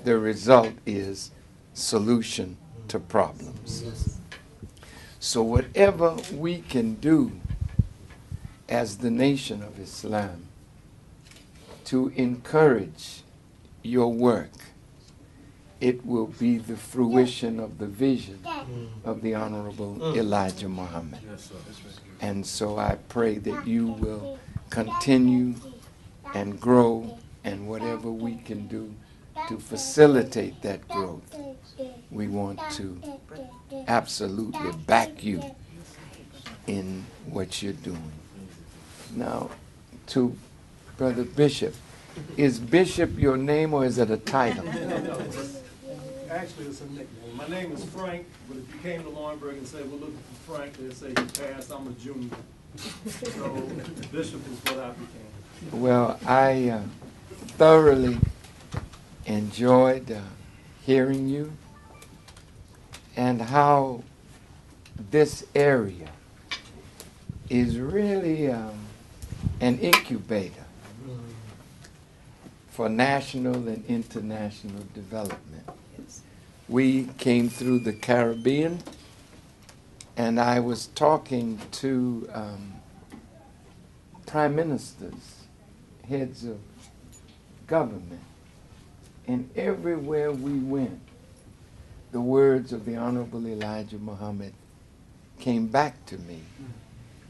the result is solution to problems. So whatever we can do as the nation of Islam to encourage your work, it will be the fruition of the vision of the Honorable Elijah Muhammad. And so I pray that you will continue and grow, and whatever we can do to facilitate that growth, we want to absolutely back you in what you're doing. Now, to Brother Bishop, is Bishop your name or is it a title? Actually, it's a nickname. My name is Frank, but if you came to Laurinburg and said, we're looking for Frank, they'd say you passed, I'm a junior. So Bishop is what I became. Well, I thoroughly enjoyed hearing you and how this area is really an incubator for national and international development. We came through the Caribbean, and I was talking to prime ministers, heads of government, and everywhere we went, the words of the Honorable Elijah Muhammad came back to me.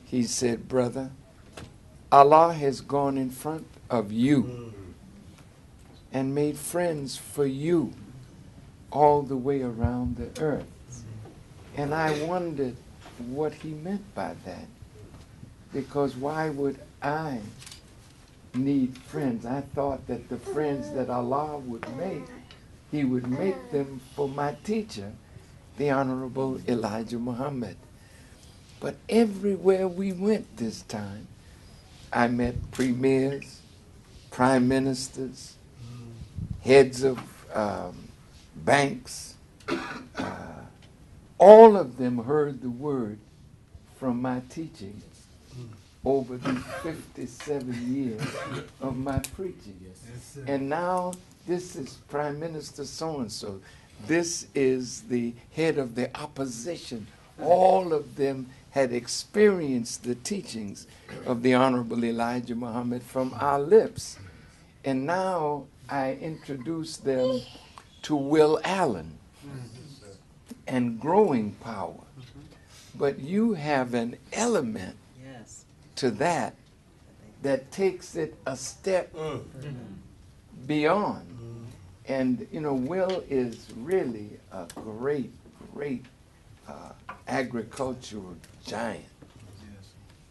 He said, brother, Allah has gone in front of you and made friends for you all the way around the earth. And I wondered what he meant by that, because why would I need friends? I thought that the friends that Allah would make, he would make them for my teacher, the Honorable Elijah Muhammad. But everywhere we went this time, I met premiers, prime ministers, heads of banks. All of them heard the word from my teaching over these 57 years of my preaching. And now this is Prime Minister so-and-so. This is the head of the opposition. All of them had experienced the teachings of the Honorable Elijah Muhammad from our lips. And now I introduce them to Will Allen and growing power. But you have an element to that that takes it a step beyond. And, you know, Will is really a great, great agricultural giant.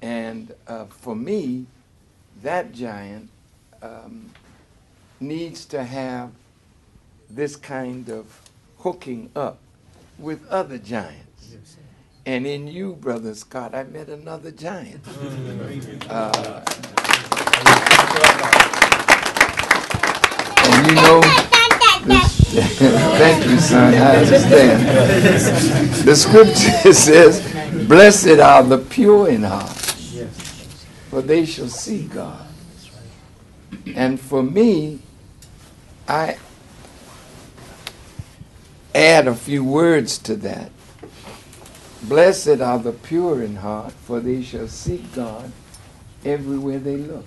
And for me, that giant needs to have this kind of hooking up with other giants. And in you, Brother Scott, I met another giant. And you know, thank you, son, I understand. The scripture says, blessed are the pure in heart, for they shall see God. And for me, I add a few words to that. Blessed are the pure in heart, for they shall seek God everywhere they look.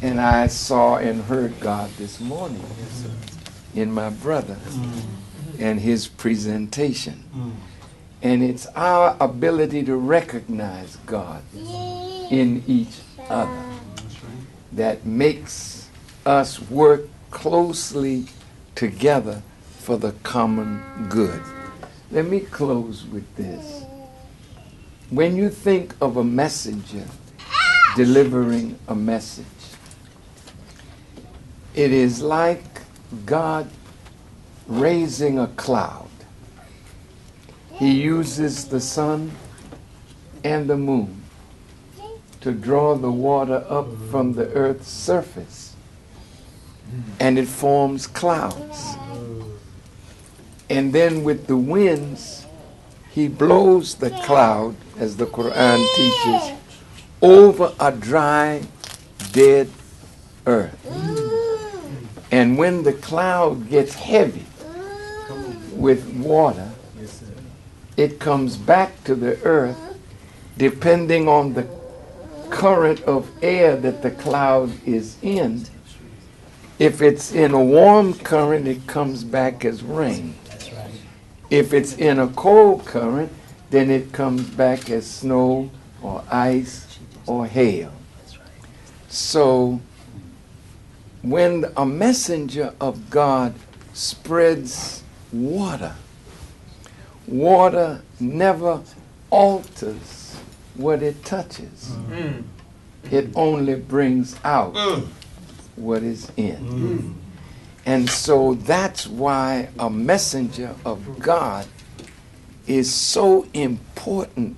And I saw and heard God this morning in my brother and his presentation. And it's our ability to recognize God in each other that makes us work closely together for the common good. Let me close with this. When you think of a messenger delivering a message, it is like God raising a cloud. He uses the sun and the moon to draw the water up from the earth's surface, and it forms clouds. And then with the winds, he blows the cloud, as the Quran teaches, over a dry, dead earth. And when the cloud gets heavy with water, it comes back to the earth depending on the current of air that the cloud is in. If it's in a warm current, it comes back as rain. If it's in a cold current, then it comes back as snow or ice or hail. So when a messenger of God spreads water, water never alters what it touches. It only brings out what is in. And so that's why a messenger of God is so important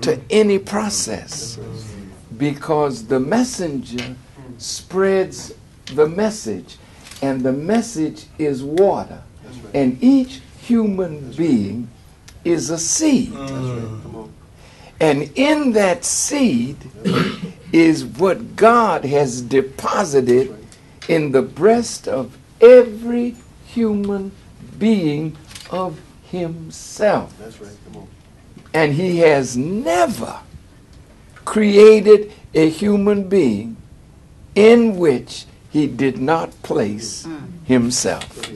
to any process, because the messenger spreads the message, and the message is water, and each human being is a seed. And in that seed is what God has deposited in the breast of every human being of himself. And he has never created a human being in which he did not place himself.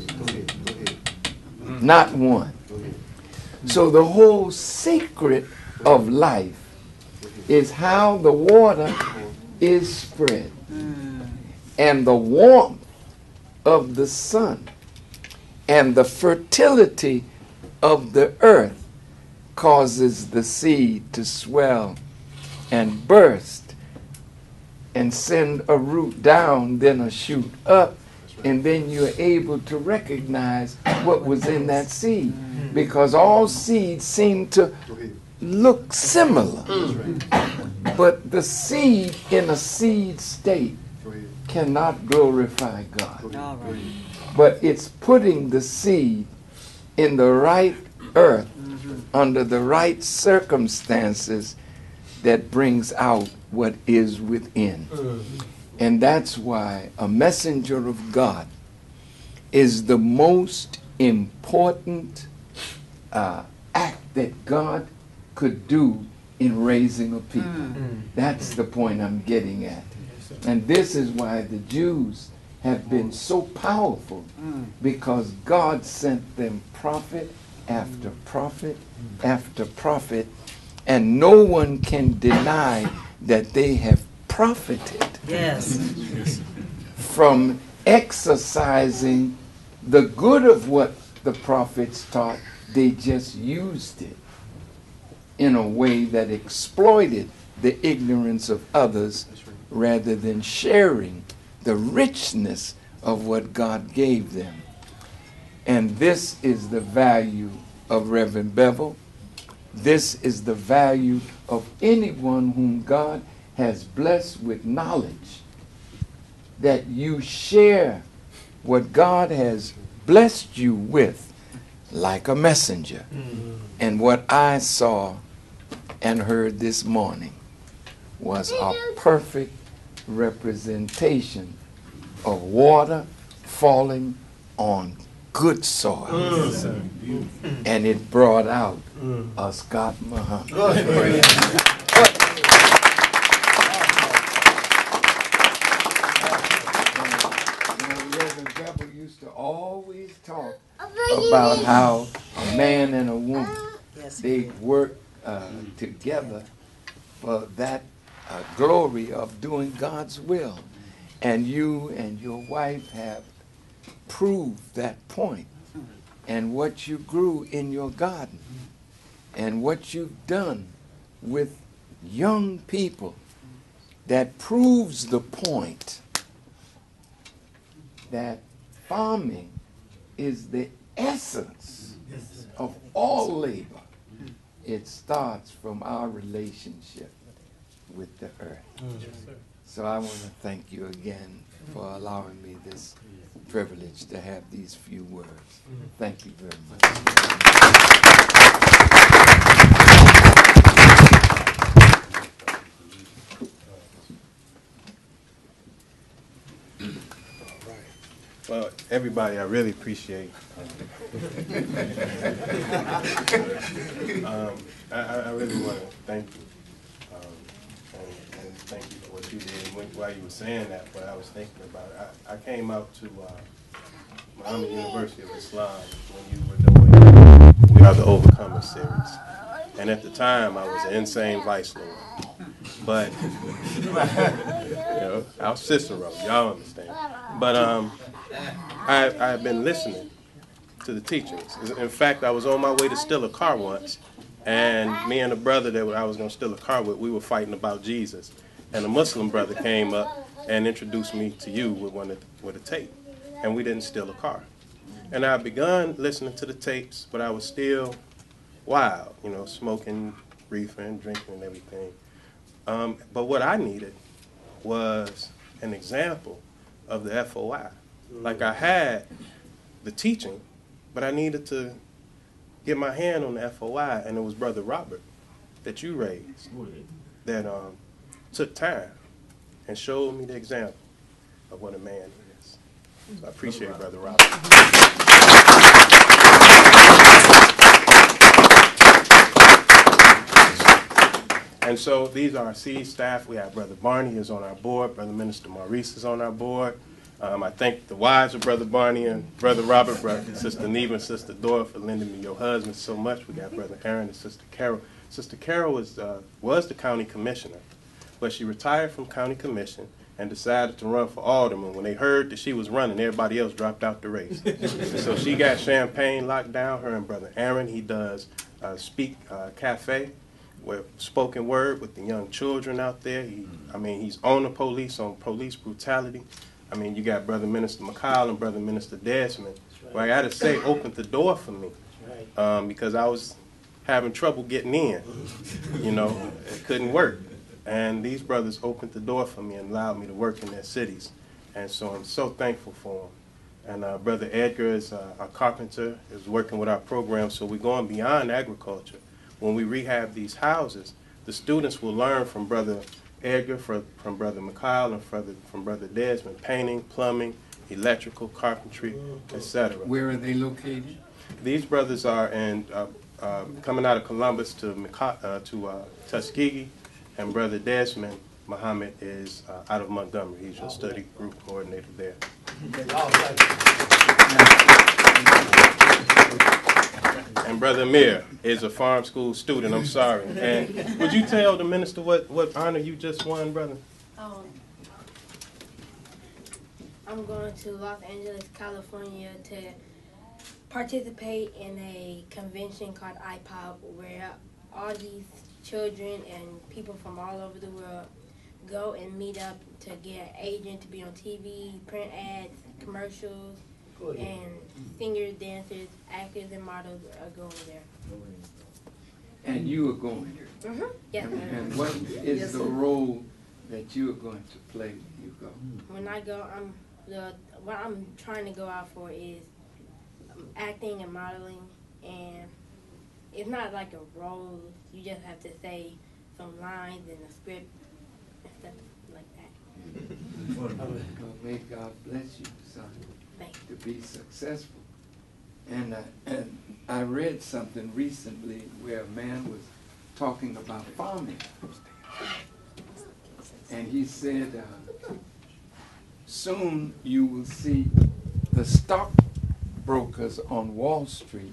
Not one. So the whole secret of life is how the water is spread, and the warmth of the sun and the fertility of the earth causes the seed to swell and burst and send a root down, then a shoot up, and then you're able to recognize what was in that seed, because all seeds seem to look similar, but the seed in a seed state cannot glorify God. But it's putting the seed in the right earth under the right circumstances that brings out what is within. And that's why a messenger of God is the most important act that God could do in raising a people. That's the point I'm getting at. And this is why the Jews have been so powerful, because God sent them prophet after prophet after prophet, and no one can deny that they have profited from exercising the good of what the prophets taught. They just used it in a way that exploited the ignorance of others rather than sharing the richness of what God gave them. And this is the value of Reverend Bevel. This is the value of anyone whom God has blessed with knowledge, that you share what God has blessed you with like a messenger. And what I saw and heard this morning was a perfect representation of water falling on good soil. And it brought out a Scott Muhammad. Reverend Bevel used to always talk about how a man and a woman, they work together for that glory of doing God's will. And you and your wife have proved that point. And what you grew in your garden, and what you've done with young people, that proves the point that farming is the essence of all labor. It starts from our relationship with the earth. So I want to thank you again for allowing me this privileged to have these few words. Thank you very much. Well, everybody, I really appreciate. I really want to thank you, and thank you for what you did. And while you were saying that, what I was thinking about, I came out to Muhammad University of Islam when you were doing "We Are the Overcomers" series, and at the time I was an insane vice lord. But you know, our Cicero, y'all understand. But I've been listening to the teachings. In fact, I was on my way to steal a car once, and me and a brother that I was going to steal a car with, we were fighting about Jesus. And a Muslim brother came up and introduced me to you with a tape, and we didn't steal a car. And I begun listening to the tapes, but I was still wild, you know, smoking, reefing, drinking, and everything. But what I needed was an example of the FOI. Like I had the teaching, but I needed to get my hand on the FOI, and it was Brother Robert that you raised that took time and showed me the example of what a man is. So I appreciate it, Brother Robert. And so these are our city staff. We have Brother Barney is on our board. Brother Minister Maurice is on our board. I thank the wives of Brother Barney and Brother Robert, Sister Neva and Sister Dora for lending me your husband so much. We got Brother Aaron and Sister Carol. Sister Carol was the county commissioner, but she retired from county commission and decided to run for alderman. When they heard that she was running, everybody else dropped out the race. So she got Champaign locked down. Her and Brother Aaron, he does Speak Cafe, with spoken word with the young children out there. He's on the police, on police brutality. I mean, you got Brother Minister McCall and Brother Minister Desmond, who I got to say opened the door for me because I was having trouble getting in. You know, it couldn't work. And these brothers opened the door for me and allowed me to work in their cities. And so I'm so thankful for them. And Brother Edgar is our carpenter, is working with our program, so we're going beyond agriculture. When we rehab these houses, the students will learn from Brother Edgar, from Brother McCall, and from Brother Desmond, painting, plumbing, electrical, carpentry, etc. Where are they located? These brothers are in coming out of Columbus to Tuskegee, and Brother Desmond Muhammad is out of Montgomery. He's your study group coordinator there. And Brother Amir is a farm school student. I'm sorry. And would you tell the minister what honor you just won, brother? I'm going to Los Angeles, California to participate in a convention called IPOP, where all these children and people from all over the world go and meet up to get an agent to be on TV, print ads, commercials, and singers, dancers, actors, and models are going there. And you are going. Mm-hmm. Yes, and what is the role that you are going to play when you go? When I go, what I'm trying to go out for is acting and modeling, and it's not like a role. You just have to say some lines in the script and stuff like that. Well, may God bless you, son, to be successful. And I read something recently where a man was talking about farming, and he said, soon you will see the stockbrokers on Wall Street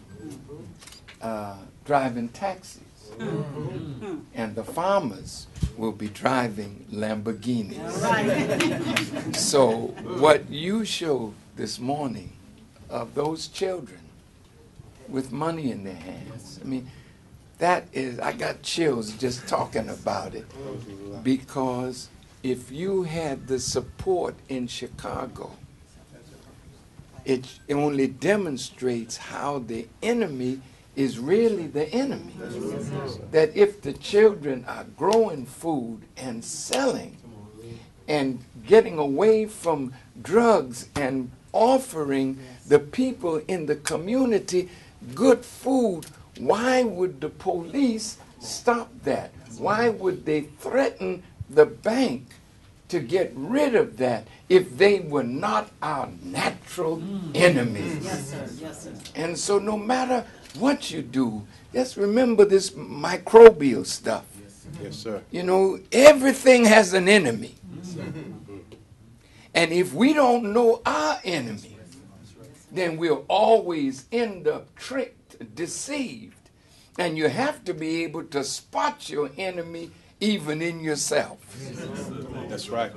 driving taxis, and the farmers will be driving Lamborghinis. So what you showed this morning of those children with money in their hands, I mean, that is, I got chills just talking about it, because if you had the support in Chicago, it only demonstrates how the enemy is really the enemy. That if the children are growing food and selling and getting away from drugs and offering the people in the community good food. Why would the police stop that? Why would they threaten the bank to get rid of that if they were not our natural enemies? Yes, sir. Yes, sir. And so no matter what you do, just remember this microbial stuff. Yes, sir. You know, everything has an enemy. And if we don't know our enemy, then we'll always end up tricked, deceived. And you have to be able to spot your enemy even in yourself. That's right.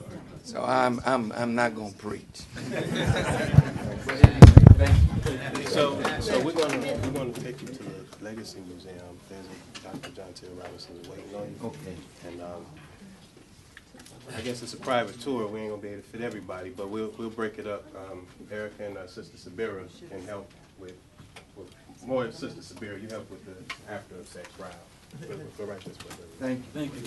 So I'm not going to preach. So we're gonna take you to the Legacy Museum. There's a Dr. John T. Robinson is waiting on you. Okay. And I guess it's a private tour. We ain't gonna be able to fit everybody, but we'll break it up. Erica and Sister Sabira can help with more. Sister Sabira, you help with the after effects round. Go right this way. Thank you. Thank you.